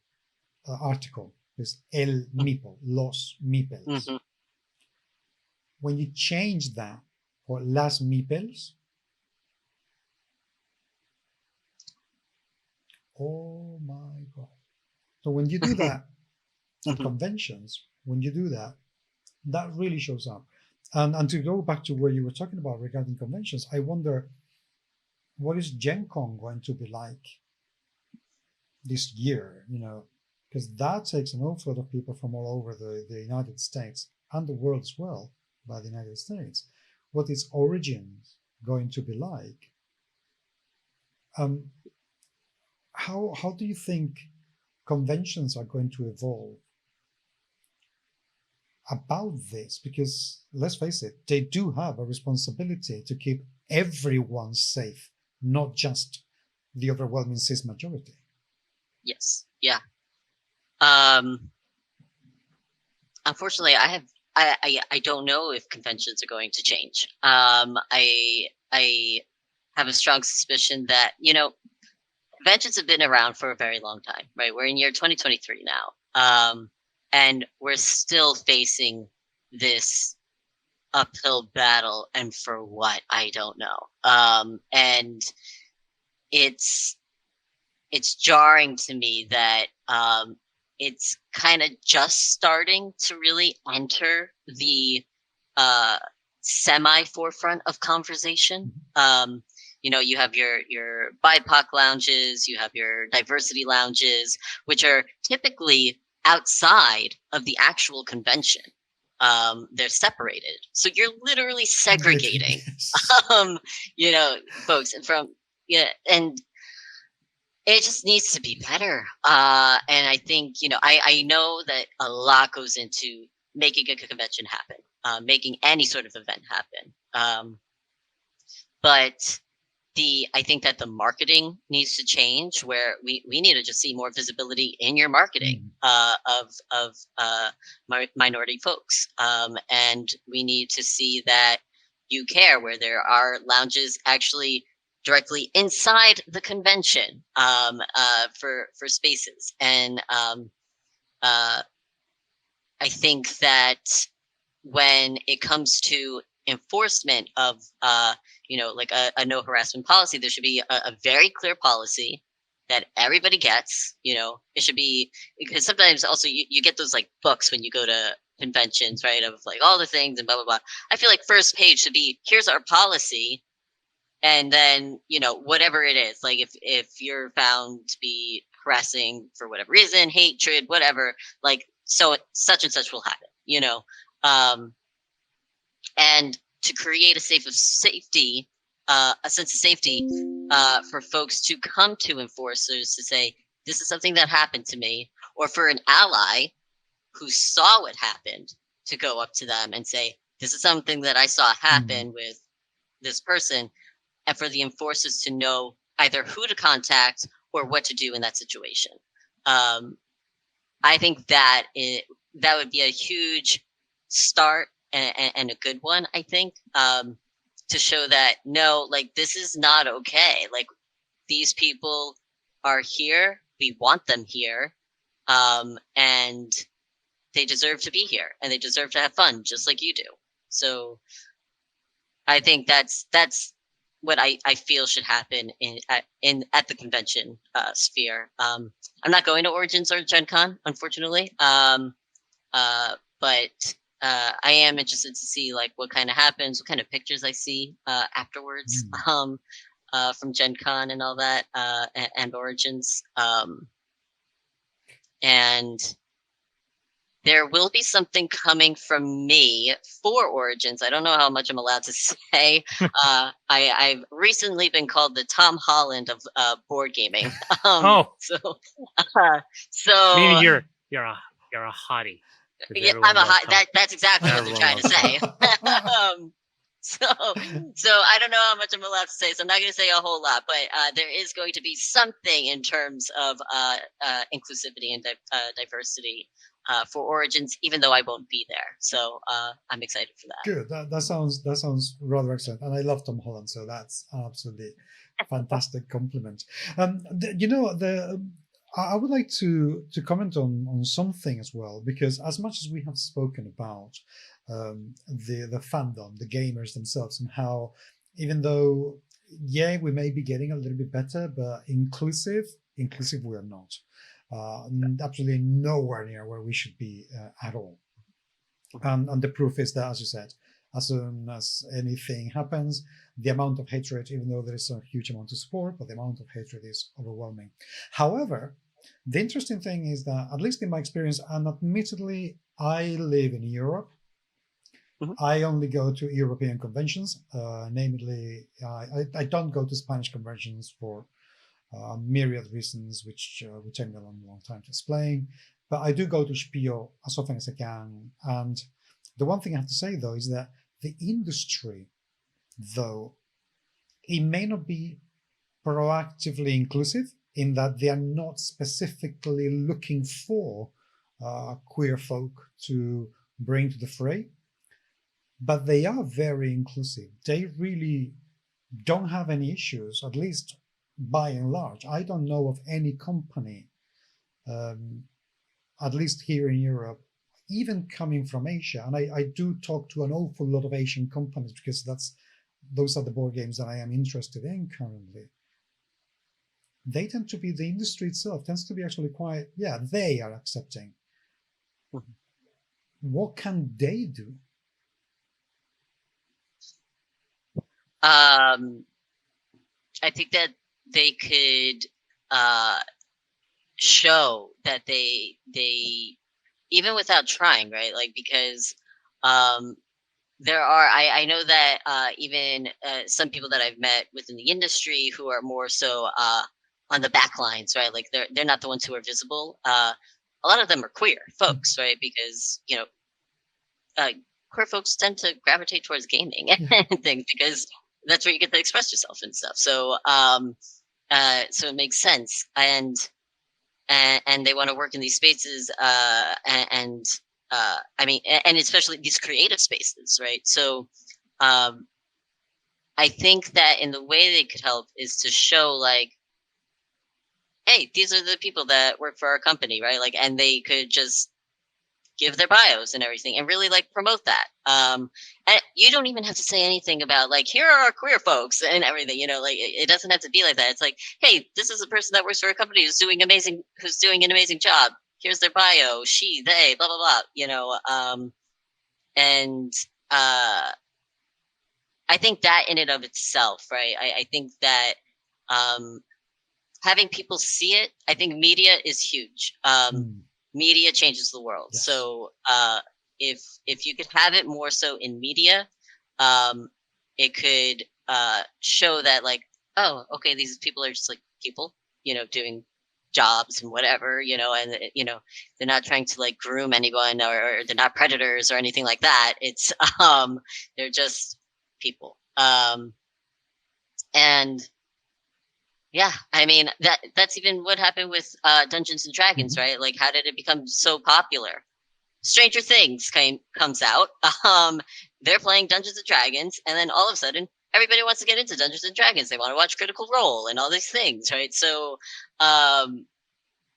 article. It's el meeple, los meeples. When you change that for las meeples, oh my God. So when you do that at conventions, when you do that, that really shows up. And to go back to where you were talking about regarding conventions, I wonder, what is Gen Con going to be like this year? Because that takes an awful lot of people from all over the United States and the world as well, by the United States. What is Origins going to be like? How do you think conventions are going to evolve about this? Because let's face it, they do have a responsibility to keep everyone safe, not just the overwhelming cis majority. Yes. Yeah. Unfortunately, I don't know if conventions are going to change. I have a strong suspicion that, conventions have been around for a very long time, right? We're in year 2023 now. And we're still facing this uphill battle, and for what, I don't know. And it's jarring to me that it's kind of just starting to really enter the semi-forefront of conversation. You have your BIPOC lounges, you have your diversity lounges, which are typically outside of the actual convention. They're separated, so you're literally segregating folks from and it just needs to be better. And I think I know that a lot goes into making a convention happen, making any sort of event happen. But I think that the marketing needs to change, where we need to just see more visibility in your marketing of minority folks, and we need to see that you care, where there are lounges actually directly inside the convention for spaces. And I think that when it comes to enforcement of like a no harassment policy, there should be a very clear policy that everybody gets. It should be, because sometimes also you get those like books when you go to conventions, right, of like all the things and blah blah blah. I feel like first page should be, here's our policy, and then whatever it is, like if you're found to be harassing for whatever reason, hatred, whatever, like so such and such will happen, and to create a sense of safety for folks to come to enforcers to say, this is something that happened to me, or for an ally who saw what happened to go up to them and say, this is something that I saw happen with this person, and for the enforcers to know either who to contact or what to do in that situation. I think that would be a huge start and a good one, I think, to show that, no, like, this is not okay. Like, these people are here. We want them here. And they deserve to be here, and they deserve to have fun just like you do. So I think that's what I feel should happen at the convention sphere. I'm not going to Origins or Gen Con, unfortunately. But I am interested to see like what kind of happens, what kind of pictures I see afterwards from Gen Con and all that, and Origins. And there will be something coming from me for Origins. I don't know how much I'm allowed to say. I've recently been called the Tom Holland of board gaming. So meaning you're a hottie. Yeah, I'm a hot. That's exactly what they're trying to say. So I don't know how much I'm allowed to say, so I'm not going to say a whole lot, but there is going to be something in terms of inclusivity and diversity for Origins, even though I won't be there. So I'm excited for that. Good. That sounds rather excellent, and I love Tom Holland, so that's absolutely fantastic compliment. I would like to comment on something as well, because as much as we have spoken about the fandom, the gamers themselves, and how, even though we may be getting a little bit better, but inclusive we are not. Absolutely nowhere near where we should be at all. And the proof is that, as you said, as soon as anything happens, the amount of hatred, even though there is a huge amount of support, but the amount of hatred is overwhelming. However, the interesting thing is that, at least in my experience, and admittedly, I live in Europe. I only go to European conventions. Namely, I don't go to Spanish conventions for myriad reasons, which would take me a long time to explain. But I do go to Spiel as often as I can. And the one thing I have to say, though, is that the industry, though, it may not be proactively inclusive, in that they are not specifically looking for queer folk to bring to the fray, but they are very inclusive. They really don't have any issues, at least by and large. I don't know of any company, at least here in Europe, even coming from Asia, and I do talk to an awful lot of Asian companies, because those are the board games that I am interested in currently. They tend to be, the industry itself tends to be actually quite, they are accepting. What can they do? I think that they could show that they even without trying, right? Like, because there are, I know that even some people that I've met within the industry who are more so on the back lines, right? Like, they're not the ones who are visible. A lot of them are queer folks, right? Because queer folks tend to gravitate towards gaming and things, because that's where you get to express yourself and stuff. So so it makes sense, and they want to work in these spaces, and I mean, and especially these creative spaces, right? So I think that in the way they could help is to show like, hey, these are the people that work for our company, right? Like, and they could just give their bios and everything and really like promote that. And you don't even have to say anything about like, here are our queer folks and everything, you know, like it doesn't have to be like that. It's like, hey, this is a person that works for a company who's doing an amazing job. Here's their bio, she, they, blah, blah, blah, you know. And I think that in and of itself, right? I think that having people see it, I think media is huge. Media changes the world. Yes. So if you could have it more so in media, it could show that like, oh, okay, these people are just like people, you know, doing jobs and whatever, you know, and you know, they're not trying to like groom anyone, or they're not predators or anything like that. It's they're just people. And yeah, I mean that's even what happened with Dungeons and Dragons, right? Like, how did it become so popular? Stranger Things comes out. They're playing Dungeons and Dragons, and then all of a sudden, everybody wants to get into Dungeons and Dragons. They want to watch Critical Role and all these things, right? So,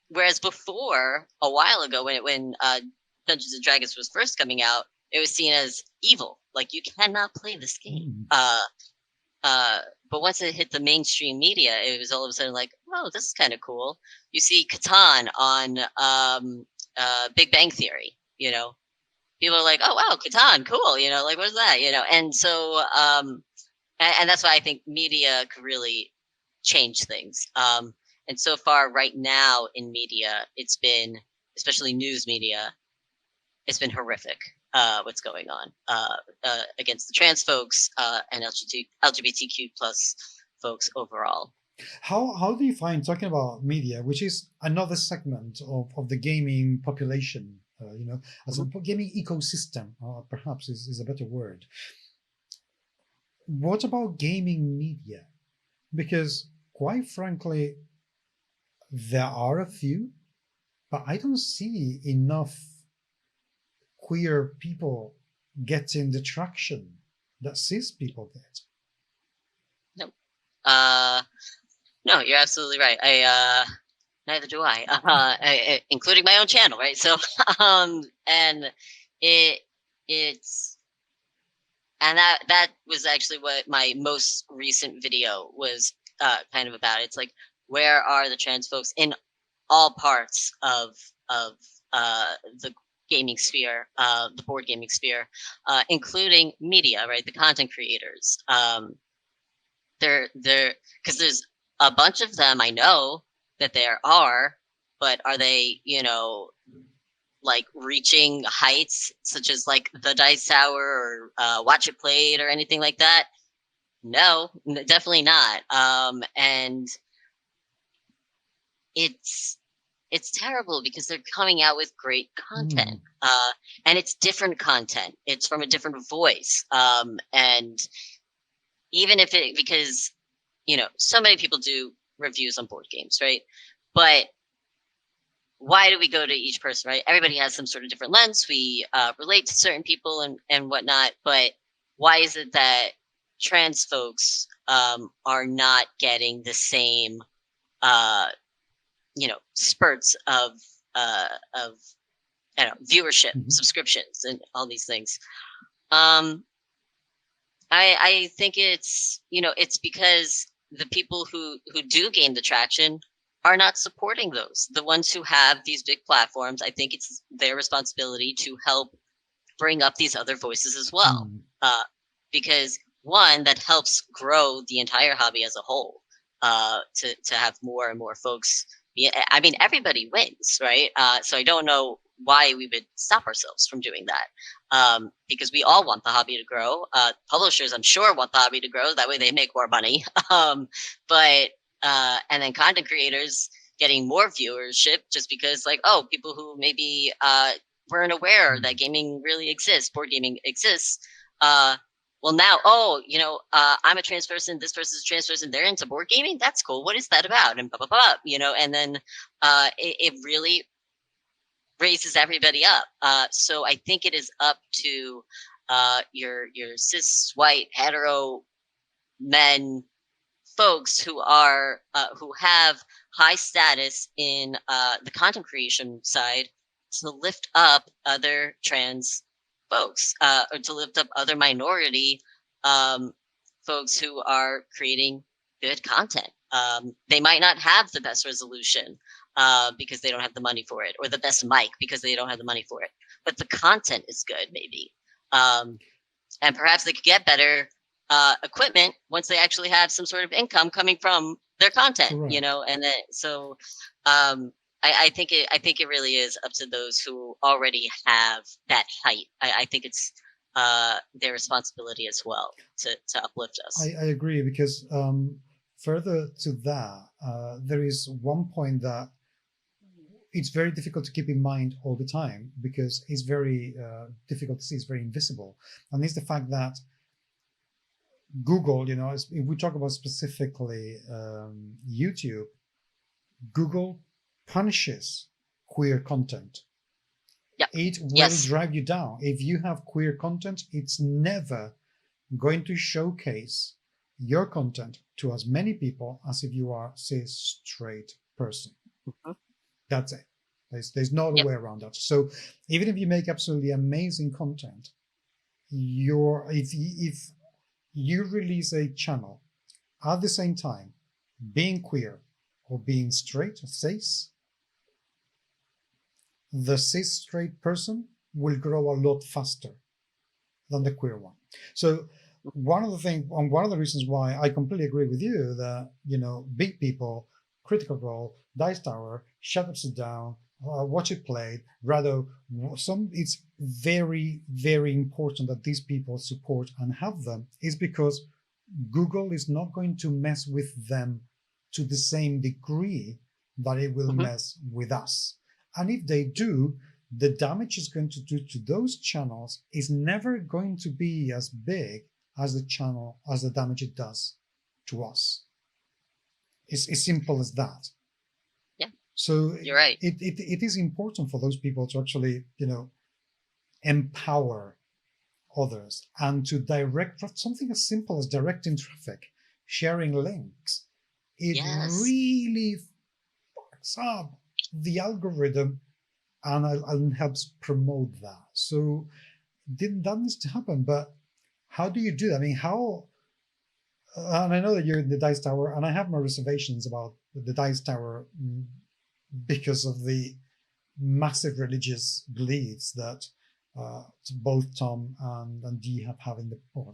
whereas before, a while ago, when Dungeons and Dragons was first coming out, it was seen as evil. Like, you cannot play this game. But once it hit the mainstream media, it was all of a sudden like, oh, this is kind of cool. You see Catan on Big Bang Theory, you know. People are like, oh, wow, Catan, cool, you know, like, what is that, you know? And so, and that's why I think media could really change things. And so far right now in media, it's been, especially news media, it's been horrific. What's going on against the trans folks and LGBTQ plus folks overall. How do you find, talking about media, which is another segment of the gaming population, you know, as a gaming ecosystem, perhaps is a better word. What about gaming media? Because quite frankly, there are a few, but I don't see enough queer people getting the traction that cis people get. No, you're absolutely right. Neither do I, including my own channel, right? So, and it's, and that was actually what my most recent video was kind of about. It's like, where are the trans folks in all parts of the gaming sphere, the board gaming sphere, including media, right? The content creators. They're because there's a bunch of them. I know that there are, but are they, you know, like reaching heights such as like the Dice Tower or Watch It Played or anything like that? No, definitely not. And it's terrible because they're coming out with great content, and it's different content. It's from a different voice, and even if it, because, you know, so many people do reviews on board games, right? But why do we go to each person, right? Everybody has some sort of different lens. We relate to certain people and whatnot, but why is it that trans folks are not getting the same you know, spurts of I don't know, viewership, subscriptions, and all these things? I think it's, you know, it's because the people who do gain the traction are not supporting those. The ones who have these big platforms, I think it's their responsibility to help bring up these other voices as well. Because one, that helps grow the entire hobby as a whole, to have more and more folks. I mean, everybody wins, right? So I don't know why we would stop ourselves from doing that, because we all want the hobby to grow. Publishers, I'm sure, want the hobby to grow. That way they make more money. But and then content creators getting more viewership just because, like, oh, people who maybe weren't aware that gaming really exists, board gaming exists, well, now, I'm a trans person. This person's a trans person. They're into board gaming. That's cool. What is that about? And blah, blah, blah, and then it really raises everybody up. So I think it is up to your cis, white, hetero men folks who are who have high status in the content creation side to lift up other trans folks or to lift up other minority folks who are creating good content. They might not have the best resolution because they don't have the money for it, or the best mic because they don't have the money for it, but the content is good, maybe. And perhaps they could get better equipment once they actually have some sort of income coming from their content. Correct. And then I think it really is up to those who already have that height. I think it's their responsibility as well to uplift us. I agree, because further to that, there is one point that it's very difficult to keep in mind all the time, because it's very difficult to see, it's very invisible. And it's the fact that Google, if we talk about specifically YouTube, Google punishes queer content. Yep. It will drive you down. If you have queer content, it's never going to showcase your content to as many people as if you are cis straight person. Mm-hmm. That's it. There's no other way around that. So even if you make absolutely amazing content, if you release a channel at the same time being queer or being straight, cis, the cis straight person will grow a lot faster than the queer one. So one of the reasons why I completely agree with you that, big people, Critical Role, Dice Tower, Shut Up, Sit Down, Watch It Played, rather, it's very, very important that these people support and have them, is because Google is not going to mess with them to the same degree that it will mess with us. And if they do, the damage it's going to do to those channels is never going to be as big as the damage it does to us. It's as simple as that. Yeah. So you're right. It is important for those people to actually, empower others and to direct something as simple as directing traffic, sharing links. It really fucks up the algorithm and helps promote that. So that needs to happen. But how do you do that? I mean, how? And I know that you're in the Dice Tower, and I have my reservations about the Dice Tower because of the massive religious beliefs that both Tom and Dee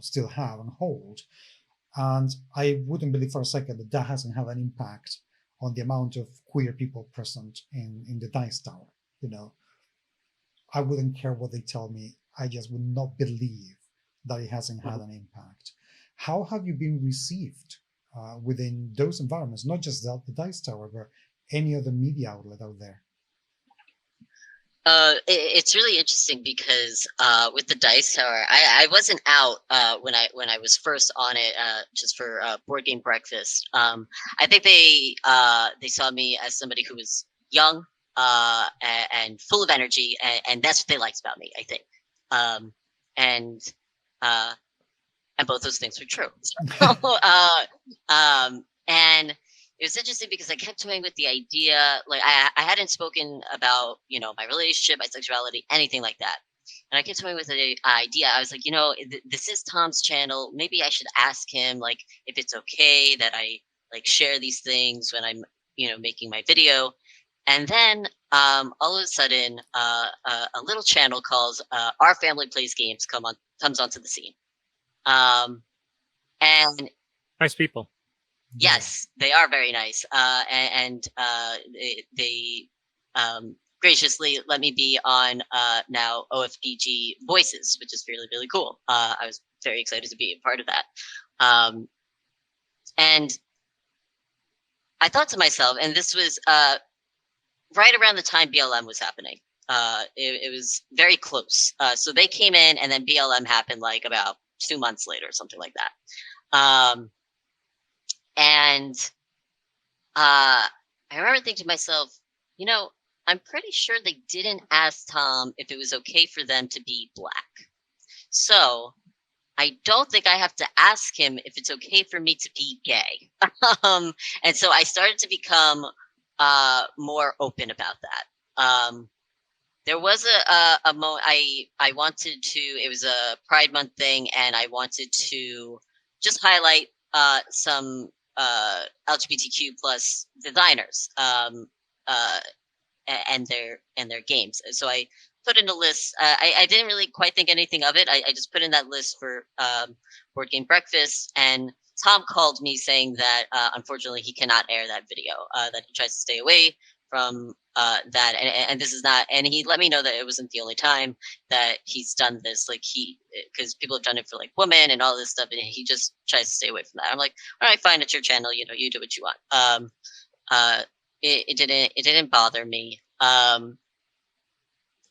still have and hold. And I wouldn't believe for a second that hasn't had an impact on the amount of queer people present in the Dice Tower. I wouldn't care what they tell me. I just would not believe that it hasn't had an impact. How have you been received within those environments, not just the Dice Tower, but any other media outlet out there? It's really interesting because with the Dice Tower, I wasn't out when I was first on it just for Board Game Breakfast. I think they saw me as somebody who was young and full of energy, and that's what they liked about me, I think. And both those things were true. And it was interesting because I kept toying with the idea, like I hadn't spoken about, my relationship, my sexuality, anything like that. And I kept toying with the idea. I was like, this is Tom's channel. Maybe I should ask him, like, if it's okay that I like share these things when I'm, making my video. And then all of a sudden, a little channel called Our Family Plays Games comes onto the scene. And nice people. Yes, they are very nice. And they graciously let me be on now OFDG Voices, which is really, really cool. I was very excited to be a part of that. And I thought to myself, and this was right around the time BLM was happening. It was very close. So they came in, and then BLM happened like about 2 months later, something like that. And I remember thinking to myself, I'm pretty sure they didn't ask Tom if it was okay for them to be Black. So I don't think I have to ask him if it's okay for me to be gay. And so I started to become more open about that. There was a moment I wanted to, it was a Pride Month thing, and I wanted to just highlight some LGBTQ plus designers and their games. So I put in a list. I didn't really quite think anything of it. I just put in that list for Board Game Breakfast, and Tom called me saying that unfortunately he cannot air that video, that he tries to stay away from that, and this is not, and he let me know that it wasn't the only time that he's done this, like because people have done it for like women and all this stuff, and he just tries to stay away from that. I'm like, all right, fine, it's your channel, you do what you want. It didn't bother me.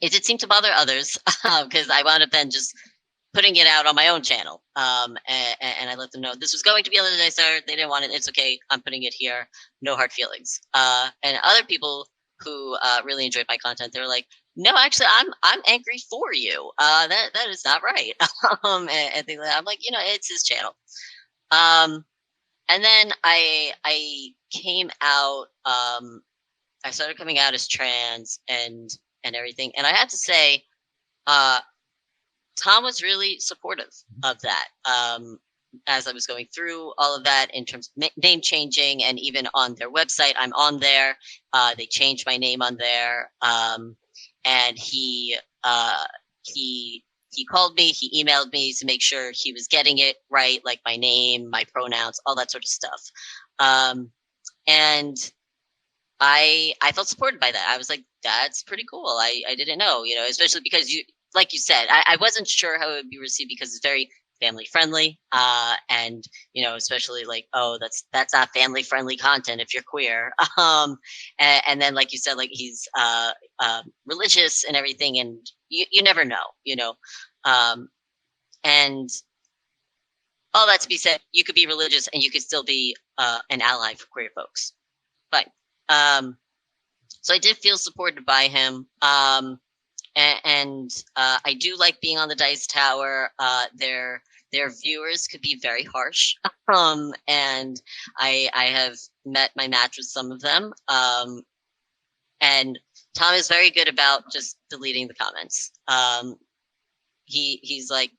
It did seem to bother others because I wound up then just putting it out on my own channel, and I let them know this was going to be on the Dice Tower. They didn't want it. It's okay. I'm putting it here. No hard feelings. And other people who really enjoyed my content, they were like, "No, actually, I'm angry for you. That is not right." And things like that. I'm like, it's his channel. And then I came out. I started coming out as trans and everything, and I had to say, Tom was really supportive of that. As I was going through all of that in terms of name changing, and even on their website, I'm on there. They changed my name on there, and he called me, he emailed me to make sure he was getting it right, like my name, my pronouns, all that sort of stuff. And I felt supported by that. I was like, that's pretty cool. I didn't know, especially because like you said, I wasn't sure how it would be received because it's very family friendly. And, especially like, oh, that's not family friendly content if you're queer. And then, like you said, like he's religious and everything, and you never know, and all that to be said, you could be religious and you could still be an ally for queer folks. Fine. So I did feel supported by him. And I do like being on the Dice Tower. Their viewers could be very harsh. And I have met my match with some of them. And Tom is very good about just deleting the comments. He's like,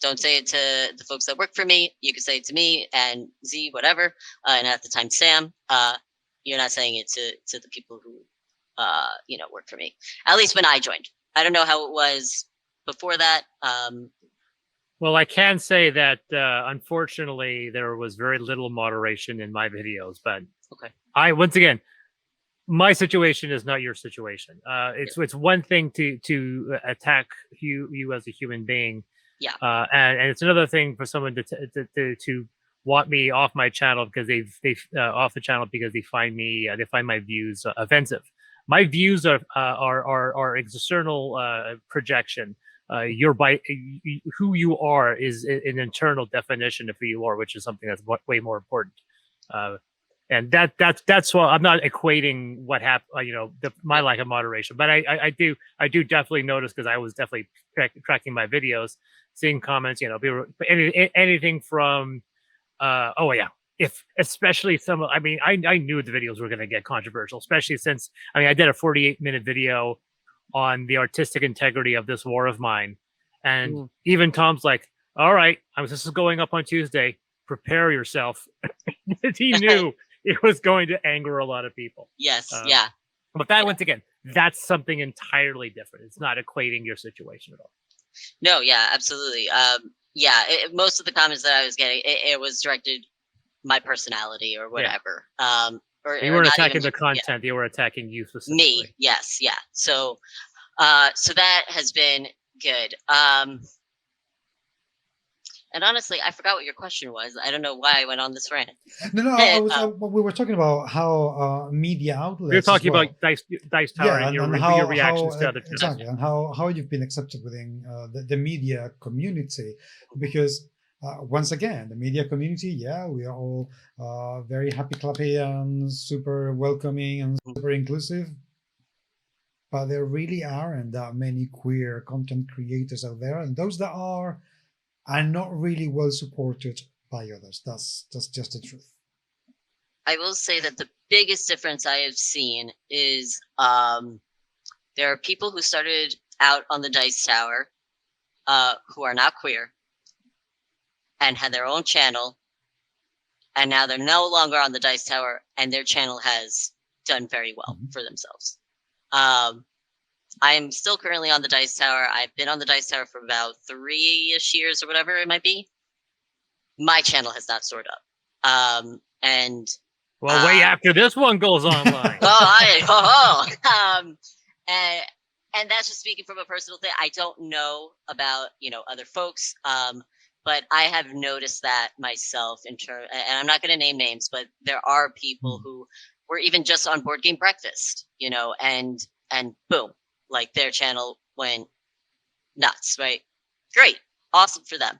don't say it to the folks that work for me. You can say it to me and Z, whatever. And at the time, Sam, you're not saying it to the people who, work for me. At least when I joined. I don't know how it was before that. Well, I can say that unfortunately there was very little moderation in my videos, but okay. Once again, my situation is not your situation. It's one thing to attack you as a human being. Yeah. And it's another thing for someone to want me off my channel because they've off the channel because they find my views offensive. My views are external projection. Who you are is an internal definition of who you are, which is something that's way more important. And that's why I'm not equating what happened, my lack of moderation. But I do definitely notice, because I was definitely tracking my videos, seeing comments, anything from, if especially some, I knew the videos were going to get controversial, especially since, I did a 48-minute video on the artistic integrity of this war of mine. And even Tom's like, all right, this is going up on Tuesday. Prepare yourself. He knew it was going to anger a lot of people. Yes, yeah. But that, once again, that's something entirely different. It's not equating your situation at all. No, yeah, absolutely. Most of the comments that I was getting, it was directed my personality or whatever. Yeah. They weren't attacking the content; they were attacking you specifically. Me, yes, yeah. So that has been good. And honestly, I forgot what your question was. I don't know why I went on this rant. No, we were talking about how media outlets. We were talking about Dice Tower and your reactions to other exactly, and how you've been accepted within the media community, because once again, the media community, we are all very happy, clappy, and super welcoming and super inclusive. But there really aren't that many queer content creators out there, and those that are not really well supported by others. That's just the truth. I will say that the biggest difference I have seen is there are people who started out on the Dice Tower who are not queer and had their own channel, and now they're no longer on the Dice Tower, and their channel has done very well for themselves. I'm still currently on the Dice Tower. I've been on the Dice Tower for about 3-ish years or whatever it might be. My channel has not soared up. Well, way after this one goes online. And that's just speaking from a personal thing. I don't know about, other folks. But I have noticed that myself and I'm not going to name names, but there are people who were even just on Board Game Breakfast, and boom, like their channel went nuts, right? Great. Awesome for them.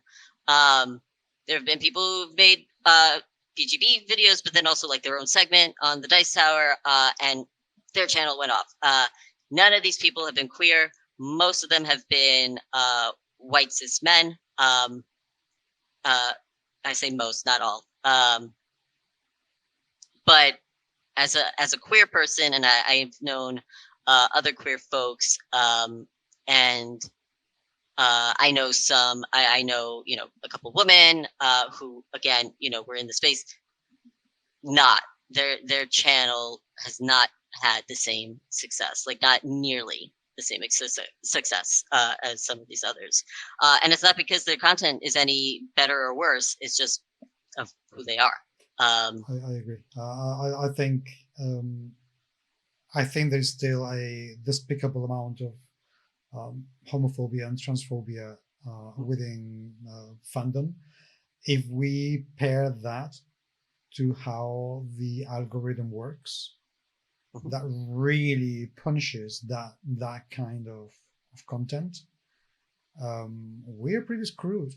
There have been people who've made PGB videos, but then also like their own segment on the Dice Tower, and their channel went off. None of these people have been queer. Most of them have been white cis men. I say most, not all. But as a queer person, and I've known other queer folks, and I know some. I know a couple women who, again, were in the space. Not their channel has not had the same success, like not nearly the same success as some of these others. And it's not because their content is any better or worse. It's just of who they are. I agree. I think there's still a despicable amount of homophobia and transphobia within fandom. If we pair that to how the algorithm works, that really punishes that kind of content, we're pretty screwed.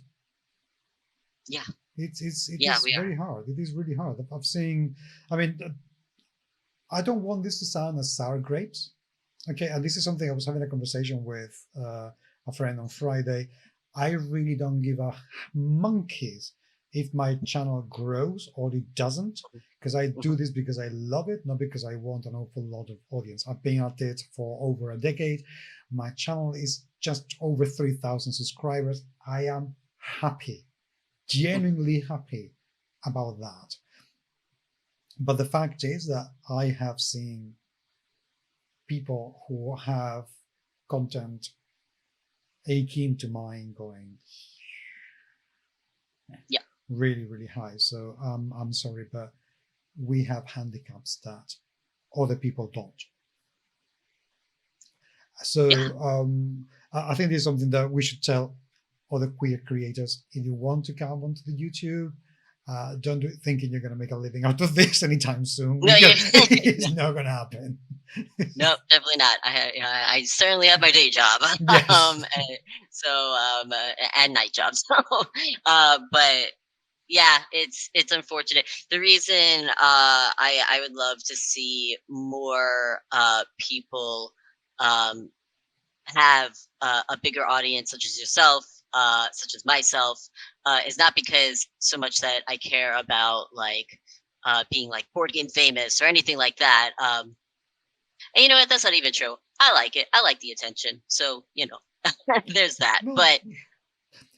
Yeah. It is very hard. It is really hard. I've seen, I don't want this to sound as sour grapes. Okay, and this is something I was having a conversation with a friend on Friday. I really don't give a monkeys if my channel grows or it doesn't, because I do this because I love it, not because I want an awful lot of audience. I've been at it for over a decade. My channel is just over 3,000 subscribers. I am happy, genuinely happy about that. But the fact is that I have seen people who have content akin to mine going really, really high. So I'm sorry, but we have handicaps that other people don't. So I think this is something that we should tell other queer creators. If you want to come onto the YouTube, don't do it thinking you're going to make a living out of this anytime soon. No, it's not going to happen. No, definitely not. I certainly have my day job, yes. And night jobs. But yeah, it's unfortunate. The reason I would love to see more people have a bigger audience, such as yourself, such as myself, is not because so much that I care about being like board game famous or anything like that. And you know what? That's not even true. I like it. I like the attention. So there's that. But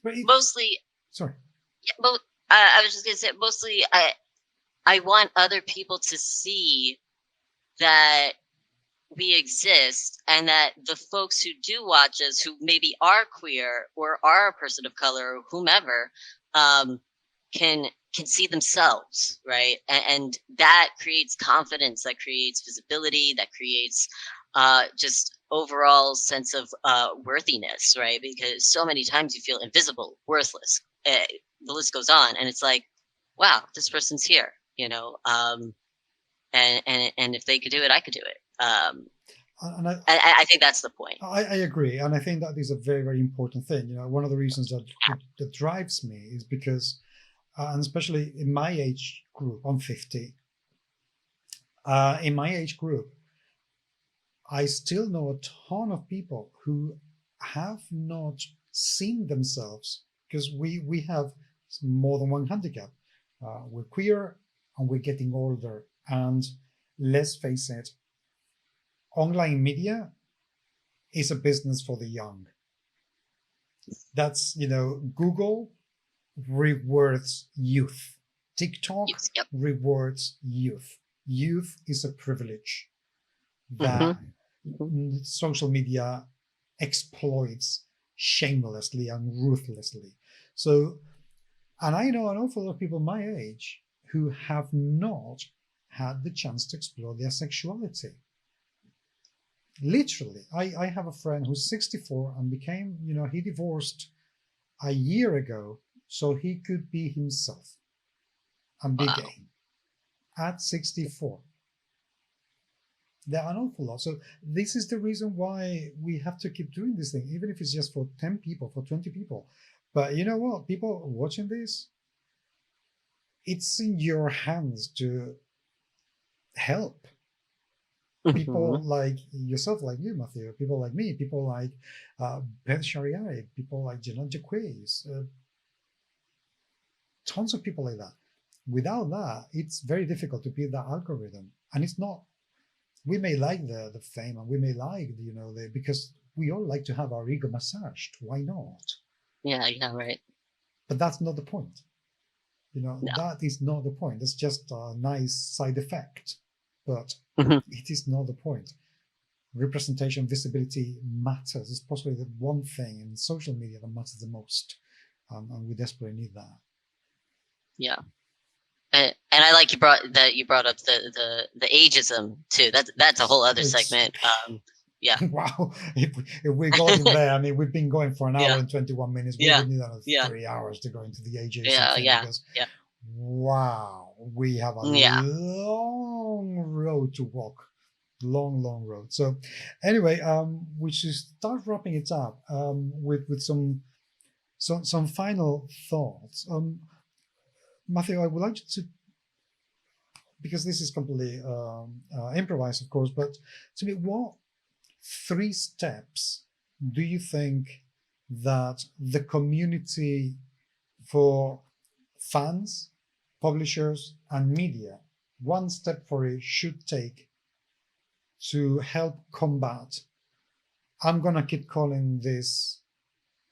mostly, sorry. Yeah, but I was just gonna say, mostly I want other people to see that we exist, and that the folks who do watch us, who maybe are queer or are a person of color or whomever, can see themselves, right? And that creates confidence, that creates visibility, that creates just overall sense of worthiness, right? Because so many times you feel invisible, worthless, the list goes on, and it's like, wow, this person's here, and if they could do it, I could do it. And I think that's the point. I agree, and I think that is a very, very important thing. One of the reasons that drives me is because, and especially in my age group, I'm 50. In my age group, I still know a ton of people who have not seen themselves, because we have more than one handicap. We're queer and we're getting older, and let's face it, online media is a business for the young. That's, Google rewards youth. TikTok rewards youth. Youth is a privilege that social media exploits shamelessly and ruthlessly. So, and I know an awful lot of people my age who have not had the chance to explore their sexuality. Literally, I have a friend who's 64 and became, he divorced a year ago so he could be himself and be gay at 64. There are an awful lot. So this is the reason why we have to keep doing this thing, even if it's just for 10 people, for 20 people. But you know what? People watching this, it's in your hands to help. People like yourself, like you, Matthew, people like me, people like Ben Shariari, people like Janon Jaquez, tons of people like that. Without that, it's very difficult to beat that algorithm. And it's not, we may like the fame, and we may like, because we all like to have our ego massaged. Why not? Yeah, right. But that's not the point. No. That is not the point. It's just a nice side effect. But it is not the point. Representation, visibility matters. It's possibly the one thing in social media that matters the most, and we desperately need that. Yeah, and I like you brought up the ageism too. That's a whole other segment. Yeah. Wow. If we go in there, I mean, we've been going for an hour and 21 minutes. We would need another 3 hours to go into the ageism thing. Because, wow, we have a long road to walk. Long road. So anyway, we should start wrapping it up with some final thoughts. Matthew, I would like you to, because this is completely improvised, of course, but to me, what 3 steps do you think that the community for fans, publishers, and media, one step for it, should take to help combat, I'm going to keep calling this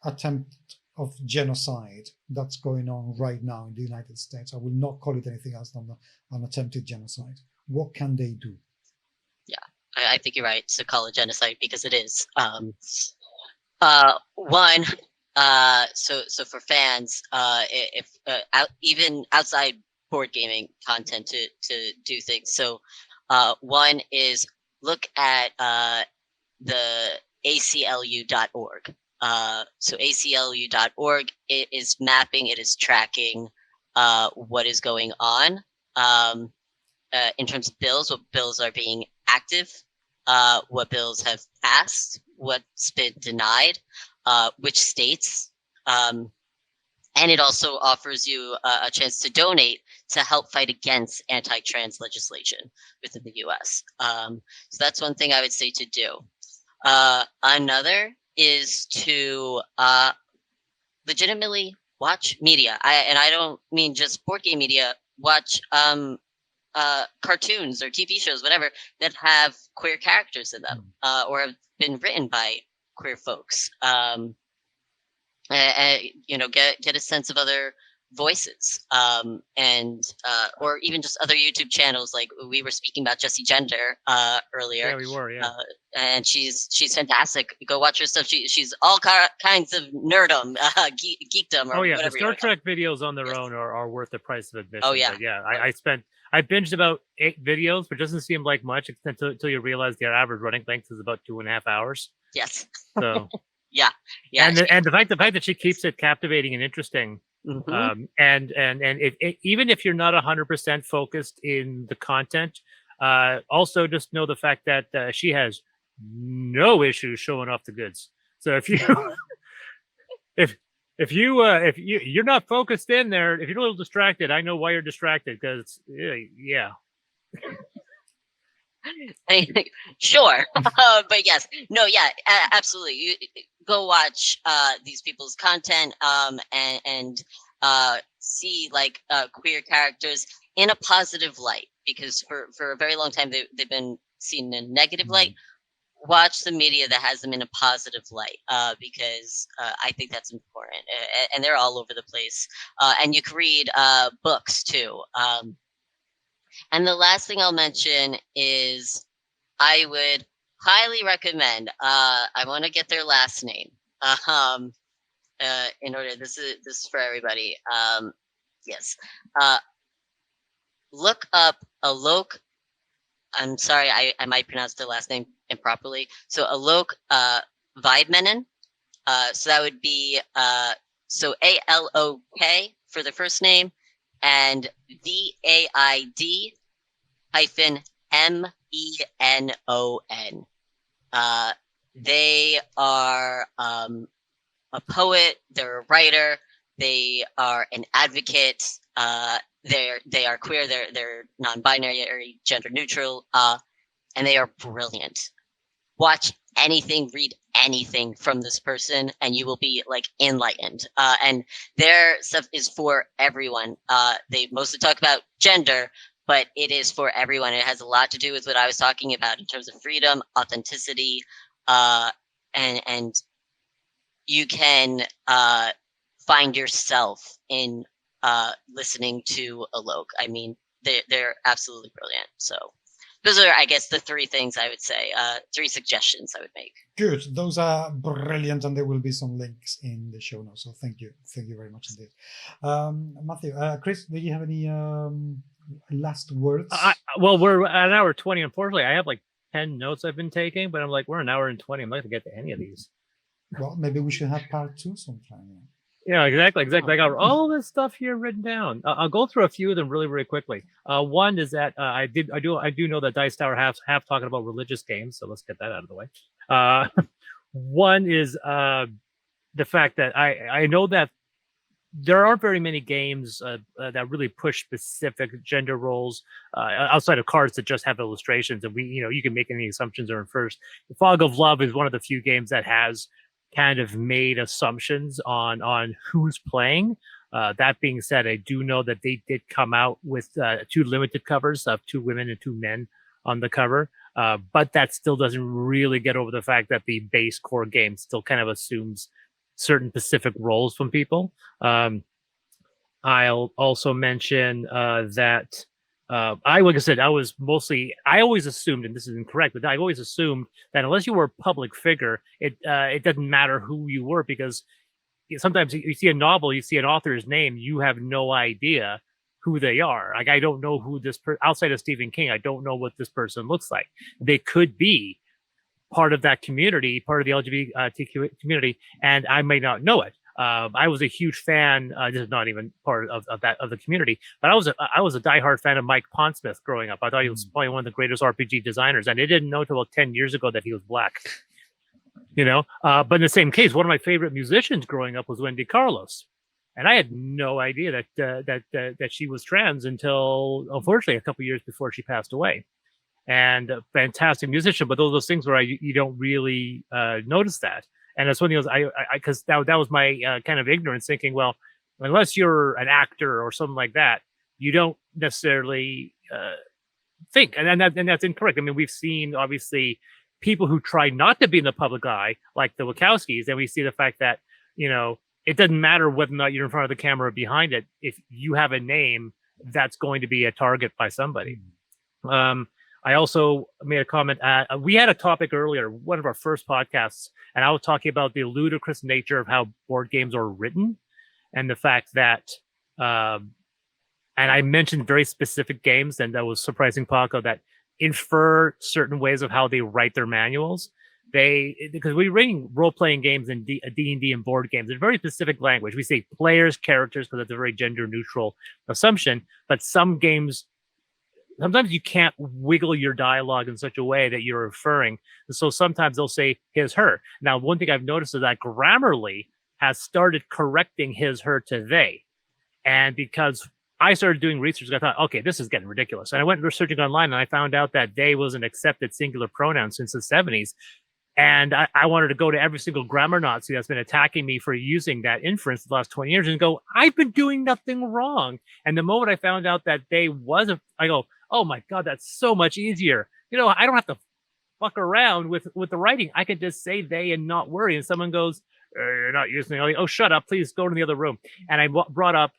attempt of genocide that's going on right now in the United States? I will not call it anything else than an attempted genocide. What can they do? Yeah, I think you're right to call it genocide, because it is. One, so for fans, if even outside board gaming content to do things. So one is look at the ACLU.org. So ACLU.org, it is mapping, it is tracking what is going on in terms of bills, what bills are being active, what bills have passed, what's been denied, which states. And it also offers you a chance to donate to help fight against anti-trans legislation within the U.S. So that's one thing I would say to do. Another is to legitimately watch media. I don't mean just board game media. Watch cartoons or TV shows, whatever, that have queer characters in them, or have been written by queer folks. Get a sense of other voices, and or even just other YouTube channels. Like we were speaking about Jessie Gender earlier. Yeah, we were. Yeah, and she's fantastic. Go watch her stuff. She's all kinds of nerdom, geekdom. Or the whatever Star Trek videos on their own are worth the price of admission. Oh yeah, but yeah. I binged about 8 videos, which doesn't seem like much until you realize their average running length is about 2.5 hours. Yes. So yeah. And the fact that she keeps it captivating and interesting Mhm. And even if you're not 100% focused in the content, also just know the fact that she has no issue showing off the goods. So if you if you're not focused in there, if you're a little distracted, I know why you're distracted, because yeah. Sure. But yes, no, yeah, absolutely. You go watch these people's content, and see like queer characters in a positive light, because for a very long time they've been seen in a negative light. Watch the media that has them in a positive light, because I think that's important, and they're all over the place. And you can read books too. And the last thing I'll mention is I would highly recommend. I want to get their last name. Um, in order, this is for everybody. Yes. Uh, Look up Alok. I'm sorry, I might pronounce their last name improperly. So Alok Vaidmanan. So that would be so ALOK for the first name, and VAID hyphen MENON. They are a poet. They're a writer. They are an advocate. They are queer. They're non-binary or gender neutral, and they are brilliant. Watch anything, read anything from this person, and you will be like enlightened. And their stuff is for everyone. They mostly talk about gender, but it is for everyone. It has a lot to do with what I was talking about in terms of freedom, authenticity, and you can find yourself in listening to Alok. I mean, they're absolutely brilliant. So those are, I guess, the three things I would say, three suggestions I would make. Good. Those are brilliant, and there will be some links in the show notes. So thank you very much indeed. Matthew, Chris, do you have any last words? Well, we're at an hour 20. Unfortunately, I have like 10 notes I've been taking, but I'm like, we're an hour and 20. I'm not going to get to any of these. Well, maybe we should have part 2 sometime. Yeah, exactly. I got all this stuff here written down. I'll go through a few of them really quickly. One is that I do know that Dice Tower have talking about religious games, so let's get that out of the way. One is the fact that I know that there aren't very many games that really push specific gender roles outside of cards that just have illustrations, and you can make any assumptions or infers. Fog of Love is one of the few games that has kind of made assumptions on who's playing. That being said, I do know that they did come out with 2 limited covers of 2 women and 2 men on the cover, but that still doesn't really get over the fact that the base core game still kind of assumes certain specific roles from people. I'll also mention that like I said, I always assumed, and this is incorrect, but I always assumed that unless you were a public figure, it doesn't matter who you were, because sometimes you see a novel, you see an author's name, you have no idea who they are. Like, I don't know who outside of Stephen King, I don't know what this person looks like. They could be part of that community, part of the LGBTQ community, and I may not know it. I was a huge fan. This is not even part of the community, but I was a diehard fan of Mike Pondsmith growing up. I thought he was probably one of the greatest RPG designers, and I didn't know until about 10 years ago that he was black. But in the same case, one of my favorite musicians growing up was Wendy Carlos, and I had no idea that she was trans until, unfortunately, a couple of years before she passed away. And a fantastic musician, but those things where you don't really notice that. And that's when he was, because that was my kind of ignorance, thinking, well, unless you're an actor or something like that, you don't necessarily think, and that's incorrect. I mean, we've seen obviously people who try not to be in the public eye, like the Wachowskis, and we see the fact that it doesn't matter whether or not you're in front of the camera or behind it. If you have a name, that's going to be a target by somebody. I also made a comment. We had a topic earlier, one of our first podcasts, and I was talking about the ludicrous nature of how board games are written, and the fact that, and I mentioned very specific games, and that was surprising, Paco, that infer certain ways of how they write their manuals. because we're reading role-playing games and D&D and board games in very specific language. We say players, characters, because that's a very gender-neutral assumption. But some games, sometimes you can't wiggle your dialogue in such a way that you're referring. And so sometimes they'll say his, her. Now, one thing I've noticed is that Grammarly has started correcting his, her to they. And because I started doing research, I thought, okay, this is getting ridiculous. And I went researching online and I found out that they was an accepted singular pronoun since the 70s. And I wanted to go to every single grammar Nazi that's been attacking me for using that inference the last 20 years and go, I've been doing nothing wrong. And the moment I found out that they wasn't, I go, oh my God, that's so much easier. You know, I don't have to fuck around with the writing. I could just say they and not worry. And someone goes, you're not using it. Oh, shut up. Please go to the other room. And I brought up,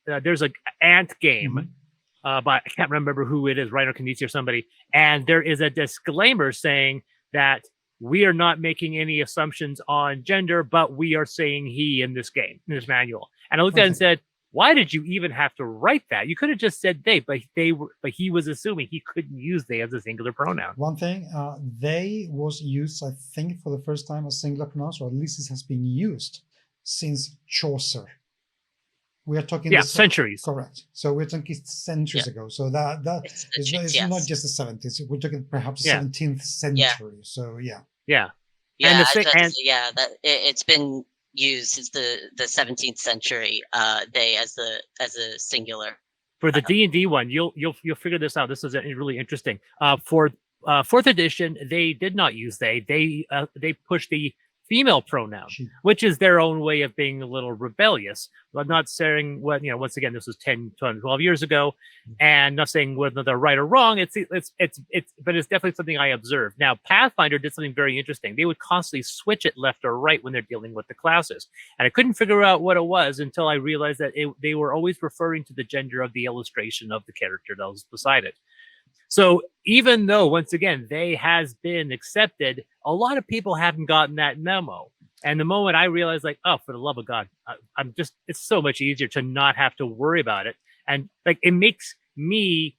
there's an ant game, but I can't remember who it is, Reiner Knizia or somebody. And there is a disclaimer saying that we are not making any assumptions on gender, but we are saying he in this game, in this manual. And I looked at it and said, why did you even have to write that? You could have just said they, but he was assuming he couldn't use they as a singular pronoun. One thing, they was used, I think, for the first time as singular pronoun, or at least it has been used since Chaucer. We are talking centuries. Correct. So we're talking centuries ago. So that it's not just the 70s. We're talking perhaps 17th century. So it's been used since the 17th century. They as a singular. For the D&D one, you'll figure this out. This is really interesting. For 4th edition, they did not use they. They pushed the female pronoun, which is their own way of being a little rebellious. I'm not saying once again, this was 10, 12 years ago, and not saying whether they're right or wrong. But it's definitely something I observed. Now, Pathfinder did something very interesting. They would constantly switch it left or right when they're dealing with the classes. And I couldn't figure out what it was until I realized that they were always referring to the gender of the illustration of the character that was beside it. So even though, once again, they has been accepted, a lot of people haven't gotten that memo. And the moment I realized, like, oh, for the love of God, it's so much easier to not have to worry about it. And like, it makes me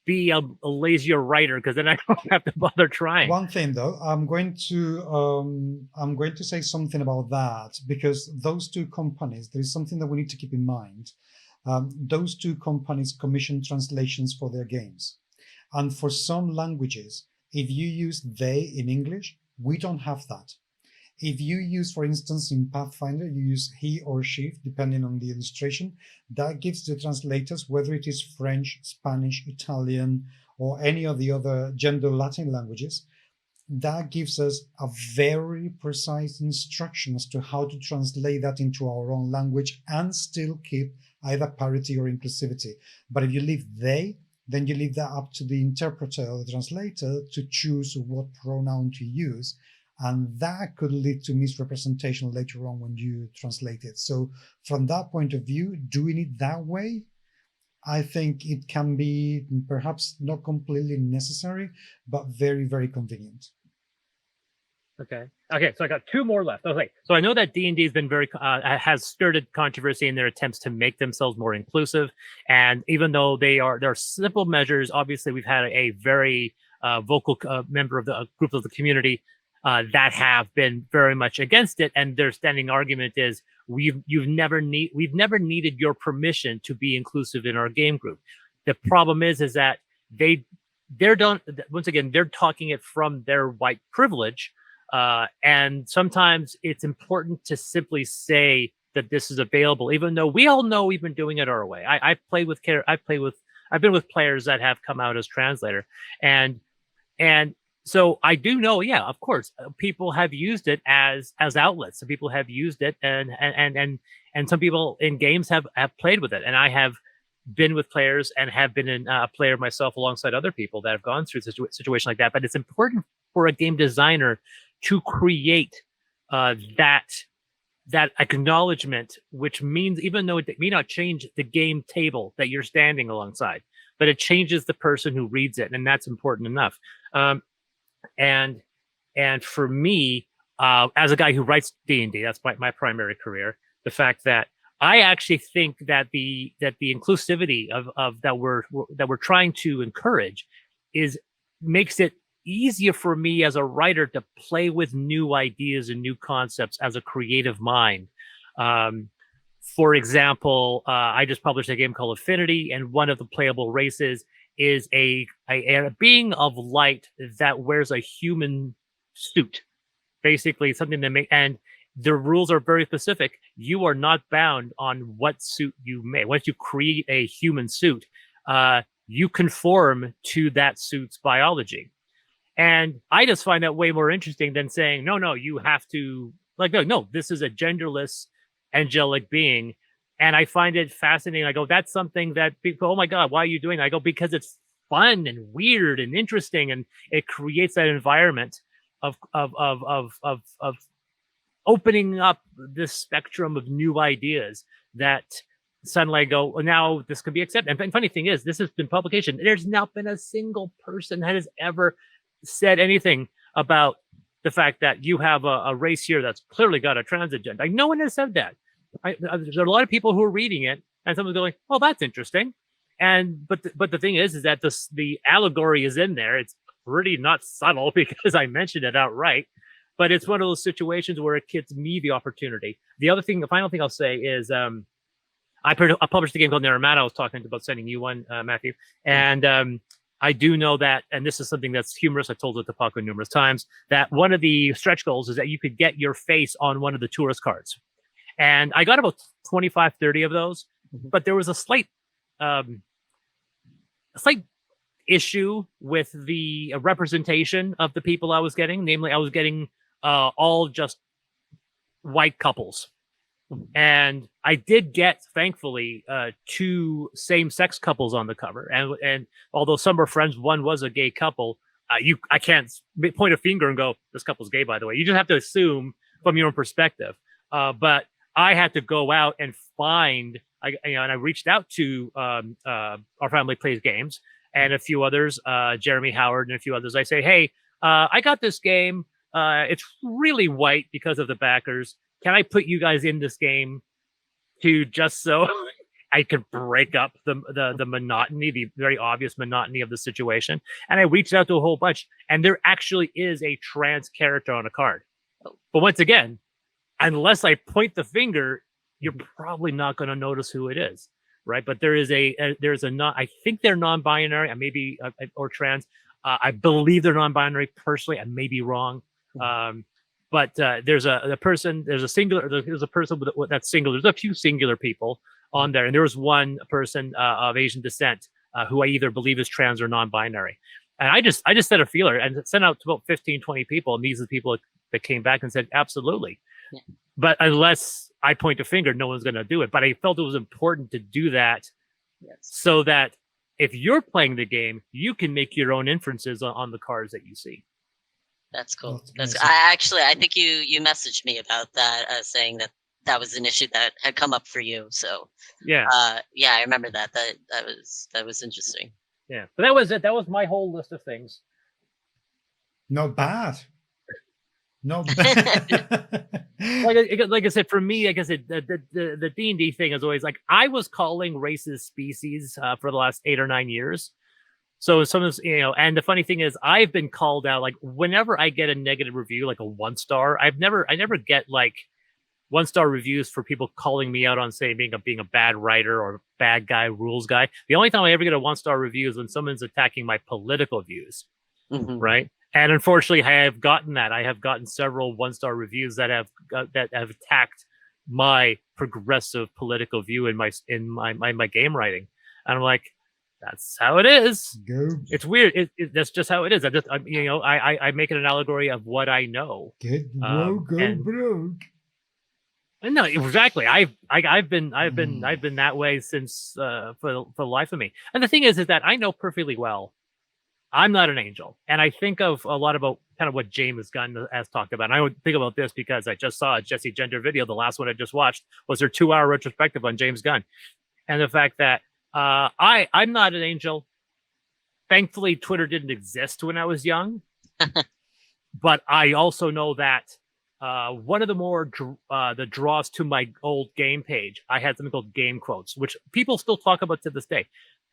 be a lazier writer because then I don't have to bother trying. One thing though, I'm going to say something about that, because those two companies, there is something that we need to keep in mind. Those two companies commission translations for their games. And for some languages, if you use they in English, we don't have that. If you use, for instance, in Pathfinder, you use he or she, depending on the illustration, that gives the translators, whether it is French, Spanish, Italian, or any of the other gender Latin languages, that gives us a very precise instruction as to how to translate that into our own language and still keep either parity or inclusivity. But if you leave they, then you leave that up to the interpreter or the translator to choose what pronoun to use. And that could lead to misrepresentation later on when you translate it. So from that point of view, doing it that way, I think it can be perhaps not completely necessary, but very, very convenient. Okay. So I got two more left. Okay. So I know that D&D has been has stirred controversy in their attempts to make themselves more inclusive. And even though they're simple measures, obviously we've had a very vocal member of the group of the community that have been very much against it. And their standing argument is we've never needed your permission to be inclusive in our game group. The problem is that they're done. Once again, they're talking it from their white privilege. And sometimes it's important to simply say that this is available, even though we all know we've been doing it our way. I've been with players that have come out as translator, and so I do know, of course, people have used it as outlets. Some people have used it, and some people in games have played with it. And I have been with players and have been a player myself alongside other people that have gone through a situation like that. But it's important for a game designer to create that acknowledgement, which means even though it may not change the game table that you're standing alongside, but it changes the person who reads it, and that's important enough. And for me, as a guy who writes D&D, that's my primary career. The fact that I actually think that the inclusivity of that we're trying to encourage makes it easier for me as a writer to play with new ideas and new concepts as a creative mind. For example, I just published a game called Affinity, and one of the playable races is a being of light that wears a human suit. Basically, something that and the rules are very specific. You are not bound on what suit you make. Once you create a human suit, you conform to that suit's biology. And I just find that way more interesting than saying, no, you have to, no, this is a genderless angelic being. And I find it fascinating. I go, that's something that people, oh my God, why are you doing that? I go, because it's fun and weird and interesting, and it creates that environment of opening up this spectrum of new ideas that suddenly I go, well, now this can be accepted. And funny thing is, this has been publication. There's not been a single person that has ever said anything about the fact that you have a race here that's clearly got a trans agenda. Like, no one has said that. There are a lot of people who are reading it, and someone's going, "Oh, that's interesting." And but the thing is that the allegory is in there. It's pretty not subtle because I mentioned it outright. But it's one of those situations where it gives me the opportunity. The final thing I'll say is, I published a game called Naramata. I was talking about sending you one, Matthew, and I do know that, and this is something that's humorous. I told it to Paco numerous times, that one of the stretch goals is that you could get your face on one of the tourist cards. And I got about 25, 30 of those, but there was a slight issue with the representation of the people I was getting. Namely, I was getting all just white couples. And I did get, thankfully, 2 same-sex couples on the cover. And although some are friends, one was a gay couple. I can't point a finger and go, this couple's gay, by the way. You just have to assume from your own perspective. But I had to go out and find, and I reached out to Our Family Plays Games and a few others, Jeremy Howard and a few others. I say, hey, I got this game. It's really white because of the backers. Can I put you guys in this game to just so I could break up the monotony, the very obvious monotony of the situation? And I reached out to a whole bunch, and there actually is a trans character on a card. But once again, unless I point the finger, you're probably not going to notice who it is, right? But there's a I think they're non-binary, maybe or trans. I believe they're non-binary. Personally, I may be wrong. But there's a person that's singular. There's a few singular people on there, and there was one person of Asian descent who I either believe is trans or non-binary. And I just set a feeler and sent out to about 15, 20 people, and these are the people that came back and said, absolutely. Yeah. But unless I point a finger, no one's going to do it. But I felt it was important to do that, yes, so that if you're playing the game, you can make your own inferences on the cards that you see. That's cool. I think you messaged me about that, saying that was an issue that had come up for you. So yeah, I remember that. That was interesting. Yeah, but that was it. That was my whole list of things. Not bad. Not bad. like I said, for me, like I said, the D&D thing is always like, I was calling races species for the last 8 or 9 years. So some of, and the funny thing is, I've been called out, like, whenever I get a negative review, like a 1-star, I never get like 1-star reviews for people calling me out on, say, being a bad writer or bad guy, rules guy. The only time I ever get a 1-star review is when someone's attacking my political views, right? And unfortunately, I have gotten that. I have gotten several 1-star reviews that have attacked my progressive political view in my game writing, and I'm like, that's how it is. It's weird. That's just how it is. I make it an allegory of what I know. Get woke or broke. No, exactly. I've been that way since for the life of me. And the thing is that I know perfectly well I'm not an angel, and I think of a lot about kind of what James Gunn has talked about. And I would think about this because I just saw a Jesse Gender video. The last one I just watched was their 2-hour retrospective on James Gunn, and the fact that I'm not an angel. Thankfully, Twitter didn't exist when I was young, but I also know that one of the more the draws to my old game page, I had something called game quotes, which people still talk about to this day.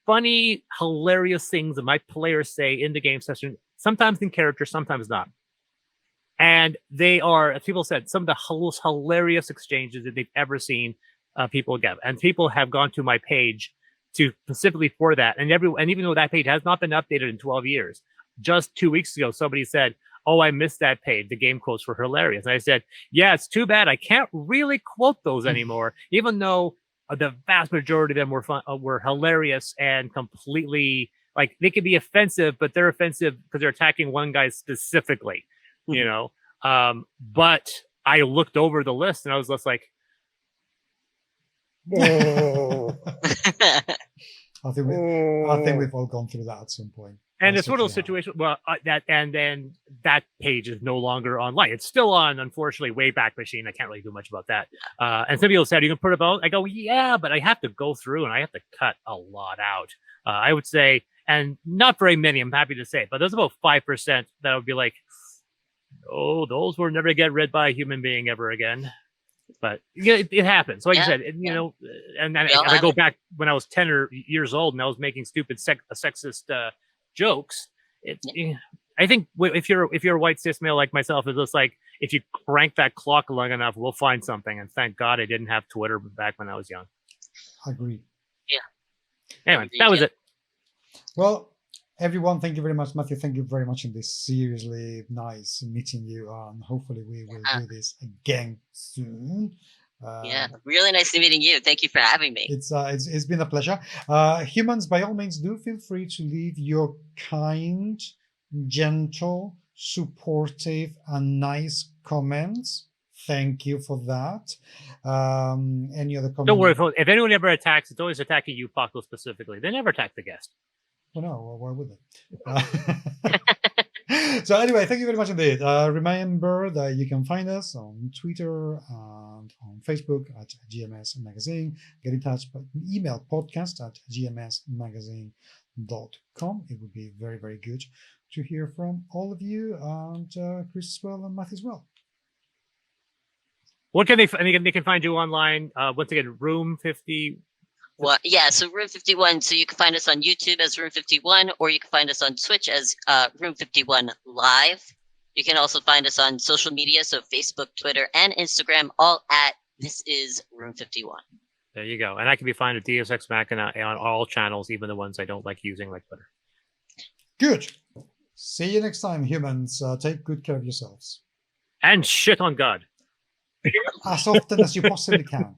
Funny, hilarious things that my players say in the game session sometimes in character, sometimes not. And they are, as people said, some of the most hilarious exchanges that they've ever seen people get. And people have gone to my page specifically for that. And even though that page has not been updated in 12 years, just 2 weeks ago, somebody said, "Oh, I missed that page. The game quotes were hilarious." And I said, "Yeah, it's too bad. I can't really quote those anymore, even though the vast majority of them were hilarious and completely, like, they could be offensive, but they're offensive because they're attacking one guy specifically, you know." But I looked over the list and I was just like, I think we've all gone through that at some point. and it's one of those situations. Well, and then that page is no longer online. It's still on, unfortunately, Wayback Machine. I can't really do much about that. And some people said, "You can put it out." I go, "Yeah, but I have to go through and I have to cut a lot out." I would say, and not very many, I'm happy to say, but there's about 5% that would be like, "Oh, those will never get read by a human being ever again." But it happens. So like I said, and then if I go back when I was 10 years old and I was making stupid sexist jokes, I think if you're a white cis male like myself, it's just like, if you crank that clock long enough, we'll find something. And thank God I didn't have Twitter back when I was young. Agreed. Yeah. Anyway, that was it. Well, everyone, thank you very much. Matthew, thank you very much. In this seriously nice meeting you. Hopefully we will do this again soon. Really nice meeting you. Thank you for having me. It's been a pleasure. Humans, by all means, do feel free to leave your kind, gentle, supportive, and nice comments. Thank you for that. Any other comments? Don't worry, if anyone ever attacks, it's always attacking you, Paco, specifically. They never attack the guest. Well, no, why would they? So anyway, thank you very much indeed. Remember that you can find us on Twitter and on Facebook at GMS Magazine. Get in touch by email podcast@gmsmagazine.com. It would be very, very good to hear from all of you, and Chris as well, and Matt as well. What can they can find you online? Once again, Room 50. Well, yeah, so Room 51. So you can find us on YouTube as Room 51, or you can find us on Twitch as Room 51 Live. You can also find us on social media, so Facebook, Twitter, and Instagram, all at This Is Room 51. There you go. And I can be found at Deus Ex Machina on all channels, even the ones I don't like using, like Twitter. Good. See you next time, humans. Take good care of yourselves. And shit on God. As often as you possibly can.